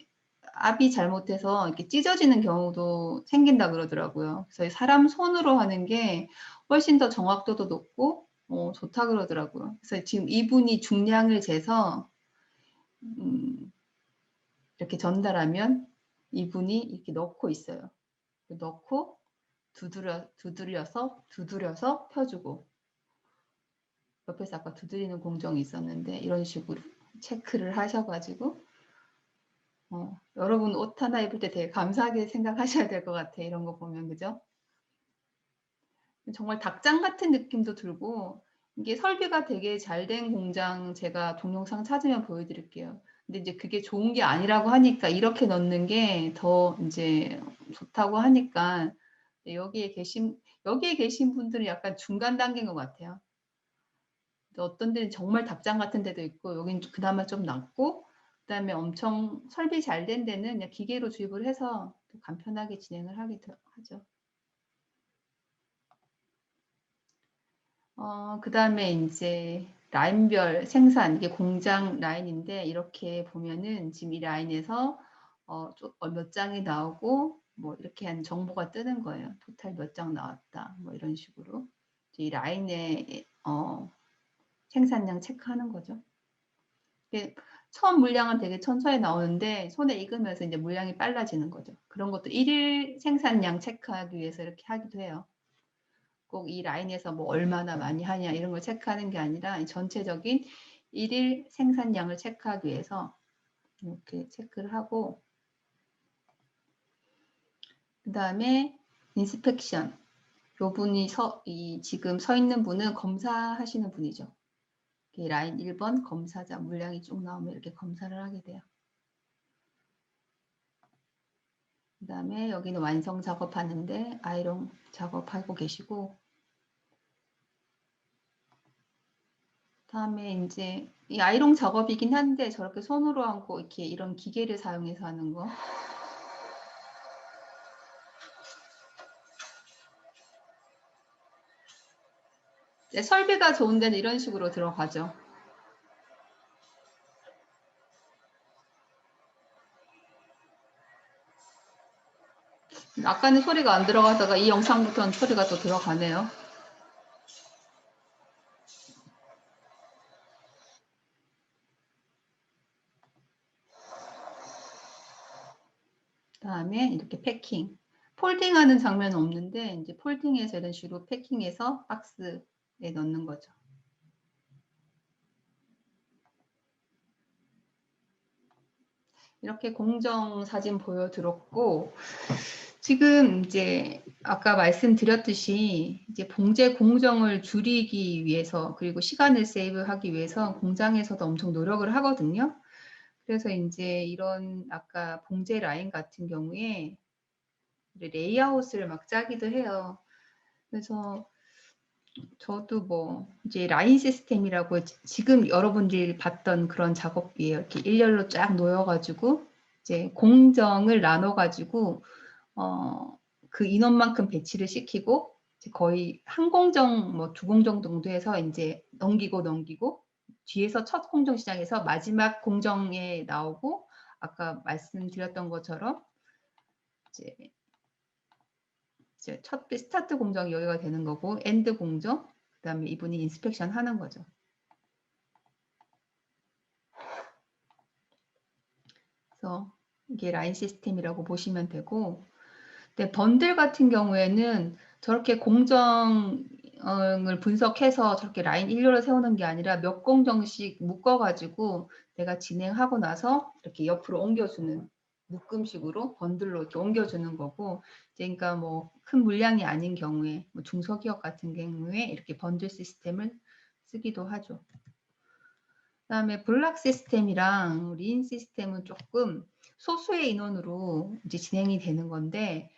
압이 잘못해서 이렇게 찢어지는 경우도 생긴다 그러더라고요. 그래서 사람 손으로 하는 게 훨씬 더 정확도도 높고 좋다 그러더라고요. 그래서 지금 이분이 중량을 재서 이렇게 전달하면 이분이 이렇게 넣고 있어요. 넣고 두드려서 펴주고 옆에서 아까 두드리는 공정이 있었는데 이런 식으로 체크를 하셔가지고 여러분 옷 하나 입을 때 되게 감사하게 생각하셔야 될 것 같아요. 이런 거 보면 그죠? 정말 닭장 같은 느낌도 들고 이게 설계가 되게 잘 된 공장 제가 동영상 찾으면 보여드릴게요. 근데 이제 그게 좋은 게 아니라고 하니까 이렇게 넣는 게 더 이제 좋다고 하니까 여기에 계신 분들은 약간 중간 단계인 것 같아요. 어떤 데는 정말 닭장 같은 데도 있고 여긴 그나마 좀 낫고 그다음에 엄청 설비 잘 된 데는 그냥 기계로 주입을 해서 또 간편하게 진행을 하기도 하죠. 그다음에 이제 라인별 생산 이게 공장 라인인데 이렇게 보면은 지금 이 라인에서 몇 장이 나오고 뭐 이렇게 한 정보가 뜨는 거예요. 토탈 몇 장 나왔다 뭐 이런 식으로 이 라인의 생산량 체크하는 거죠. 처음 물량은 되게 천천히 나오는데 손에 익으면서 이제 물량이 빨라지는 거죠. 그런 것도 일일 생산량 체크하기 위해서 이렇게 하기도 해요. 꼭 이 라인에서 뭐 얼마나 많이 하냐 이런 걸 체크하는 게 아니라 전체적인 일일 생산량을 체크하기 위해서 이렇게 체크를 하고 그 다음에 인스펙션. 요 분이 지금 서 있는 분은 검사하시는 분이죠. 라인 1번 검사자 물량이 쭉 나오면 이렇게 검사를 하게 돼요. 그 다음에 여기는 완성 작업하는데 아이롱 작업하고 계시고, 다음에 이제 이 아이롱 작업이긴 한데 저렇게 손으로 하고 이렇게 이런 기계를 사용해서 하는 거. 설비가 좋은 데는 이런 식으로 들어가죠. 아까는 소리가 안 들어가다가 이 영상부터는 소리가 또 들어가네요. 다음에 이렇게 패킹. 폴딩하는 장면은 없는데 이제 폴딩해서 이런 식으로 패킹해서 박스에 넣는 거죠. 이렇게 공정 사진 보여드렸고, 지금 이제 아까 말씀드렸듯이 이제 봉제 공정을 줄이기 위해서 그리고 시간을 세이브하기 위해서 공장에서도 엄청 노력을 하거든요. 그래서 이제 이런 아까 봉제 라인 같은 경우에 레이아웃을 막 짜기도 해요. 그래서 저도 뭐 이제 라인 시스템이라고 지금 여러분들이 봤던 그런 작업이에요. 이렇게 일렬로 쫙 놓여가지고 이제 공정을 나눠가지고 그 인원만큼 배치를 시키고 거의 한 공정 뭐 두 공정 정도 해서 이제 넘기고 뒤에서 첫 공정 시작해서 마지막 공정에 나오고 아까 말씀드렸던 것처럼 이제 첫 스타트 공정이 여기가 되는 거고 엔드 공정 그다음에 이분이 인스펙션 하는 거죠. 그래서 이게 라인 시스템이라고 보시면 되고, 근데 번들 같은 경우에는 저렇게 공정을 분석해서 저렇게 라인 일렬로 세우는 게 아니라 몇 공정씩 묶어가지고 내가 진행하고 나서 이렇게 옆으로 옮겨주는 묶음식으로 번들로 이렇게 옮겨주는 거고, 그러니까 뭐 큰 물량이 아닌 경우에 뭐 중소기업 같은 경우에 이렇게 번들 시스템을 쓰기도 하죠. 그다음에 블락 시스템이랑 린 시스템은 조금 소수의 인원으로 이제 진행이 되는 건데,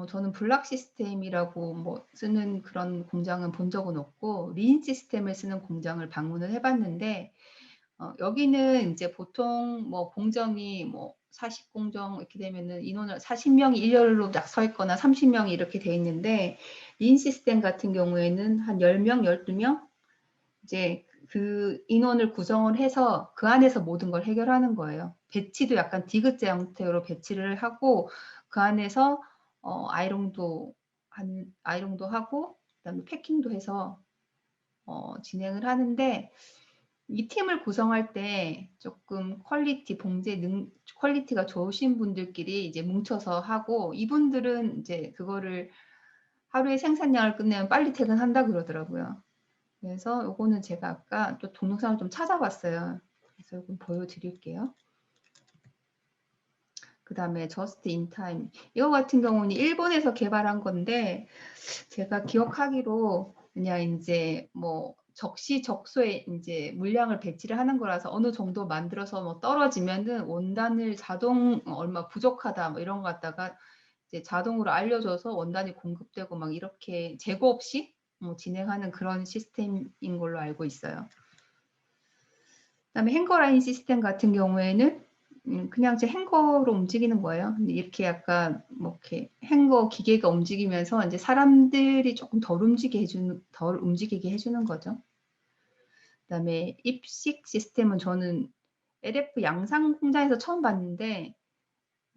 저는 블락 시스템이라고 뭐 쓰는 그런 공장은 본 적은 없고 린 시스템을 쓰는 공장을 방문을 해봤는데, 여기는 이제 보통 뭐 공정이 뭐 40공정 이렇게 되면은 인원을 40명이 일렬로 딱 서 있거나 30명이 이렇게 돼 있는데, 린 시스템 같은 경우에는 한 10명, 12명 이제 그 인원을 구성을 해서 그 안에서 모든 걸 해결하는 거예요. 배치도 약간 디귿자 형태로 배치를 하고 그 안에서 아이롱도 하고 그다음에 패킹도 해서 진행을 하는데, 이 팀을 구성할 때 조금 퀄리티가 좋으신 분들끼리 이제 뭉쳐서 하고, 이분들은 이제 그거를 하루에 생산량을 끝내면 빨리 퇴근한다 그러더라고요. 그래서 요거는 제가 아까 또 동영상을 좀 찾아봤어요. 그래서 이거 보여드릴게요. 그 다음에 저스트 인 타임. 이거 같은 경우는 일본에서 개발한 건데, 제가 기억하기로 그냥 이제 뭐 적시적소에 이제 물량을 배치를 하는 거라서 어느 정도 만들어서 뭐 떨어지면은 원단을 자동 얼마 부족하다 뭐 이런 거 갖다가 이제 자동으로 알려줘서 원단이 공급되고 막 이렇게 재고 없이 진행하는 그런 시스템인 걸로 알고 있어요. 그다음에 행거라인 시스템 같은 경우에는 그냥 제 행거로 움직이는 거예요. 근데 이렇게 약간 뭐 이렇게 행거 기계가 움직이면서 이제 사람들이 조금 덜 움직이게 해주는 거죠. 그다음에 입식 시스템은 저는 LF 양상 공장에서 처음 봤는데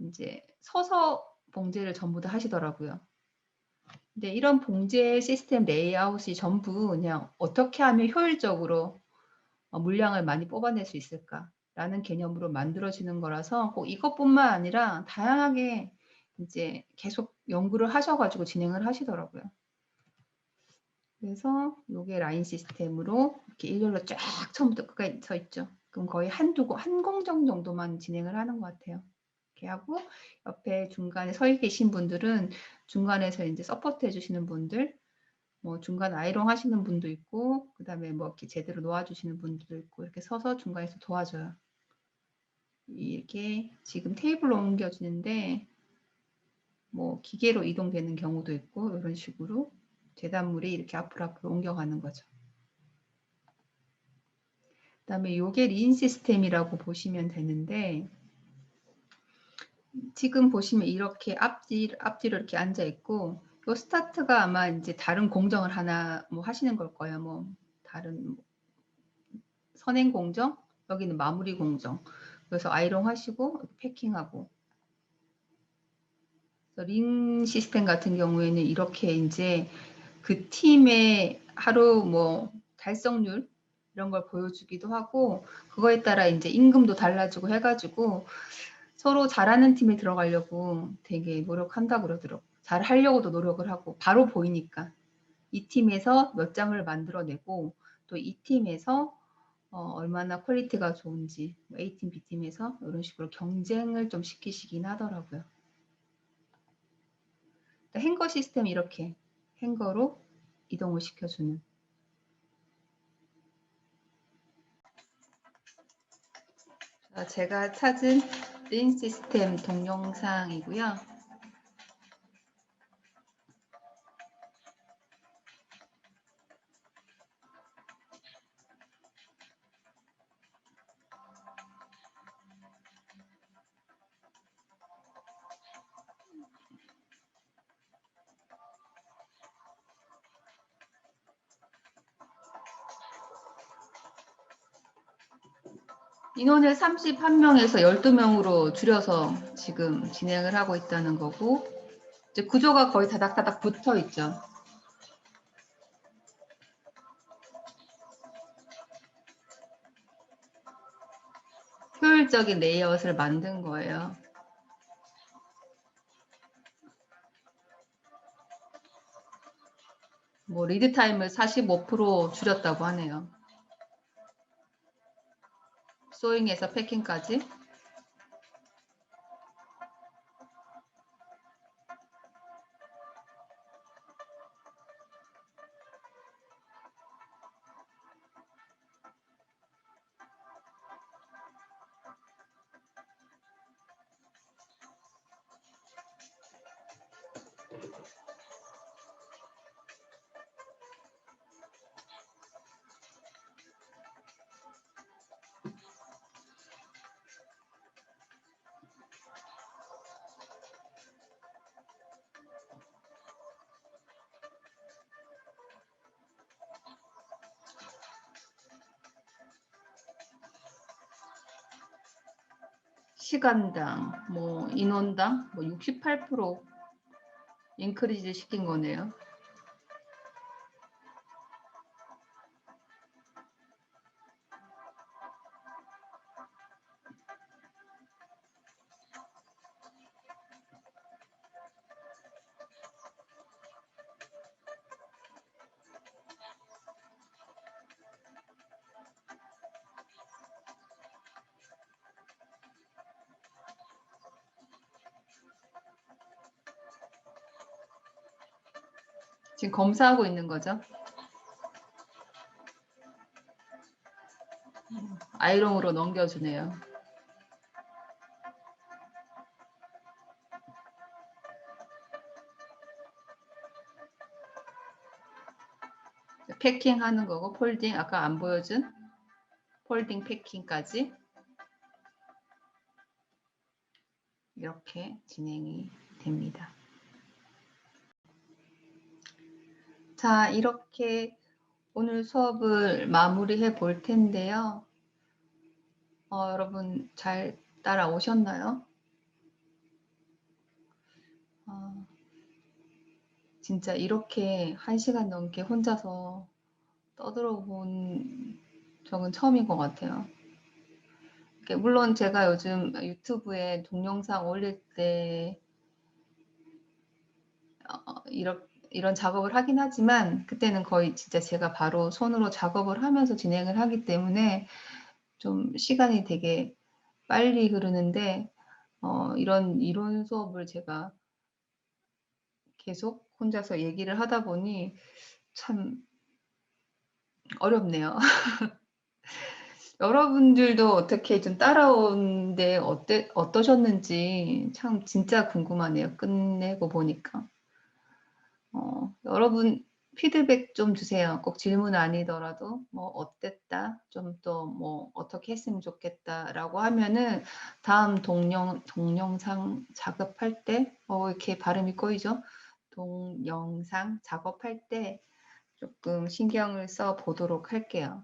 이제 서서 봉제를 전부 다 하시더라고요. 근데 이런 봉제 시스템 레이아웃이 전부 그냥 어떻게 하면 효율적으로 물량을 많이 뽑아낼 수 있을까라는 개념으로 만들어지는 거라서 꼭 이것뿐만 아니라 다양하게 이제 계속 연구를 하셔가지고 진행을 하시더라고요. 그래서 이게 라인 시스템으로 이렇게 일렬로 쫙 처음부터 끝까지 서 있죠. 그럼 거의 한 공정 정도만 진행을 하는 것 같아요. 이렇게 하고 옆에 중간에 서 계신 분들은 중간에서 이제 서포트 해주시는 분들, 뭐 중간 아이롱 하시는 분도 있고, 그 다음에 뭐 이렇게 제대로 놓아주시는 분들도 있고, 이렇게 서서 중간에서 도와줘요. 이렇게 지금 테이블로 옮겨주는데, 뭐 기계로 이동되는 경우도 있고, 이런 식으로 재단물이 이렇게 앞으로 옮겨가는 거죠. 그 다음에 요게 린 시스템이라고 보시면 되는데, 지금 보시면 이렇게 앞뒤로 이렇게 앉아 있고, 요 스타트가 아마 이제 다른 공정을 하나 뭐 하시는 걸 거예요. 뭐 다른 선행 공정, 여기는 마무리 공정. 그래서 아이롱 하시고 패킹하고. 린 시스템 같은 경우에는 이렇게 이제 그 팀의 하루 뭐 달성률 이런 걸 보여주기도 하고, 그거에 따라 이제 임금도 달라지고 해가지고 서로 잘하는 팀에 들어가려고 되게 노력한다고 그러더라고요. 잘 하려고도 노력을 하고 바로 보이니까 이 팀에서 몇 장을 만들어내고 또 이 팀에서 얼마나 퀄리티가 좋은지 A팀, B팀에서 이런 식으로 경쟁을 좀 시키시긴 하더라고요. 행거 시스템 이렇게 행거로 이동을 시켜주는. 제가 찾은 린 시스템 동영상이고요. 인원을 31명에서 12명으로 줄여서 지금 진행을 하고 있다는 거고, 이제 구조가 거의 다닥다닥 붙어 있죠. 효율적인 레이아웃을 만든 거예요. 뭐 리드 타임을 45% 줄였다고 하네요. 소잉에서 패킹까지. 시간당, 뭐 인원당 뭐 68% 인크리즈 시킨 거네요. 지금 검사하고 있는 거죠. 아이롱으로 넘겨주네요. 패킹하는 거고, 폴딩 아까 안 보여준 폴딩 패킹까지 이렇게 진행이 됩니다. 자, 이렇게 오늘 수업을 마무리해 볼 텐데요. 여러분 잘 따라오셨나요? 진짜 이렇게 1시간 넘게 혼자서 떠들어 본 적은 처음인 것 같아요. 물론 제가 요즘 유튜브에 동영상 올릴 때 이런 작업을 하긴 하지만 그때는 거의 진짜 제가 바로 손으로 작업을 하면서 진행을 하기 때문에 좀 시간이 되게 빨리 흐르는데 이런 이론 수업을 제가 계속 혼자서 얘기를 하다 보니 참 어렵네요. 여러분들도 어떻게 좀 따라오는데 어떠셨는지 참 진짜 궁금하네요. 끝내고 보니까. 여러분 피드백 좀 주세요. 꼭 질문 아니더라도 뭐 어땠다, 좀 또 뭐 어떻게 했으면 좋겠다라고 하면은 다음 동영상 작업할 때 이렇게 발음이 꼬이죠. 동영상 작업할 때 조금 신경을 써 보도록 할게요.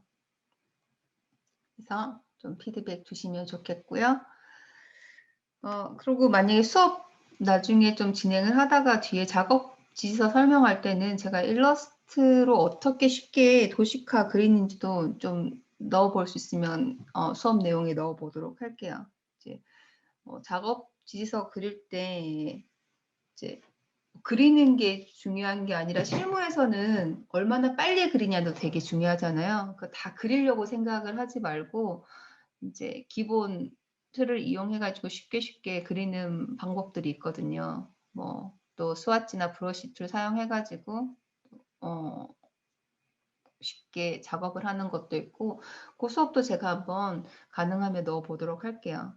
그래서 좀 피드백 주시면 좋겠고요. 그리고 만약에 수업 나중에 좀 진행을 하다가 뒤에 작업 지시서 설명할 때는 제가 일러스트로 어떻게 쉽게 도식화 그리는지도 좀 넣어볼 수 있으면 수업 내용에 넣어보도록 할게요. 이제 작업 지시서 그릴 때 이제 그리는 게 중요한 게 아니라 실무에서는 얼마나 빨리 그리냐도 되게 중요하잖아요. 다 그리려고 생각을 하지 말고 이제 기본 틀을 이용해가지고 쉽게 그리는 방법들이 있거든요. 뭐 또 스와치나 브러쉬 툴 사용해가지고 쉽게 작업을 하는 것도 있고 그 수업도 제가 한번 가능하면 넣어보도록 할게요.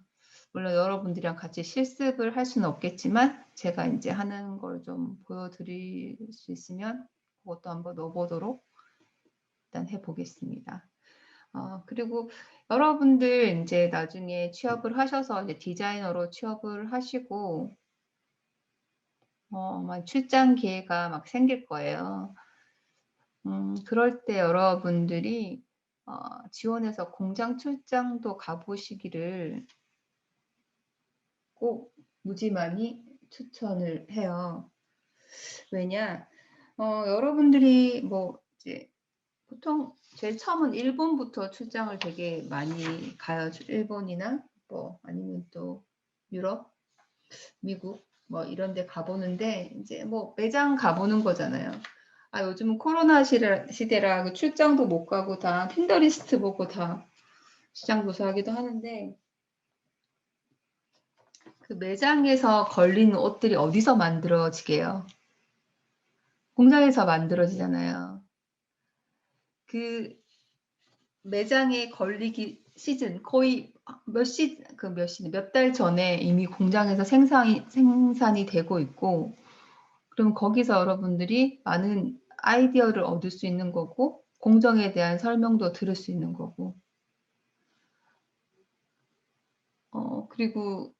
물론 여러분들이랑 같이 실습을 할 수는 없겠지만 제가 이제 하는 걸 좀 보여드릴 수 있으면 그것도 한번 넣어보도록 일단 해보겠습니다. 그리고 여러분들 이제 나중에 취업을 하셔서 이제 디자이너로 취업을 하시고 막 출장 기회가 막 생길 거예요. 그럴 때 여러분들이 지원해서 공장 출장도 가보시기를 꼭 무지만이 추천을 해요. 왜냐, 여러분들이 뭐 이제 보통 제일 처음은 일본부터 출장을 되게 많이 가요. 일본이나 뭐 아니면 또 유럽, 미국 뭐 이런 데 가보는데 이제 뭐 매장 가보는 거잖아요. 요즘은 코로나 시대라 그 출장도 못 가고 다 핀더리스트 보고 다 시장 조사하기도 하는데 그 매장에서 걸린 옷들이 어디서 만들어지게요? 공장에서 만들어지잖아요. 그 매장에 걸리기 시즌 거의 몇 달 전에 이미 공장에서 생산이 되고 있고 그럼 거기서 여러분들이 많은 아이디어를 얻을 수 있는 거고 공정에 대한 설명도 들을 수 있는 거고 그리고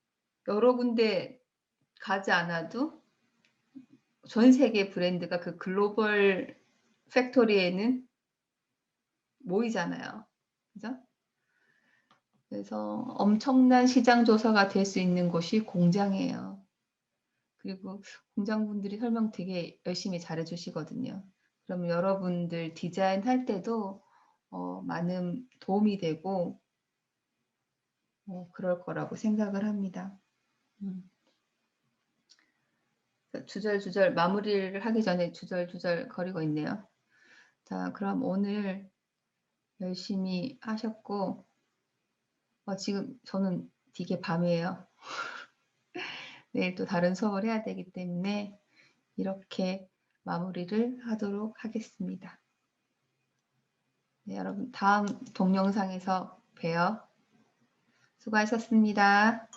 여러 군데 가지 않아도 전 세계 브랜드가 그 글로벌 팩토리에는 모이잖아요. 그죠? 그래서 엄청난 시장 조사가 될 수 있는 곳이 공장이에요. 그리고 공장분들이 설명 되게 열심히 잘해 주시거든요. 그럼 여러분들 디자인 할 때도 많은 도움이 되고 그럴 거라고 생각을 합니다. 주절주절 마무리를 하기 전에 주절주절 거리고 있네요. 자, 그럼 오늘 열심히 하셨고 지금 저는 되게 밤이에요. 내일 또 다른 수업을 해야 되기 때문에 이렇게 마무리를 하도록 하겠습니다. 네, 여러분 다음 동영상에서 봬요. 수고하셨습니다.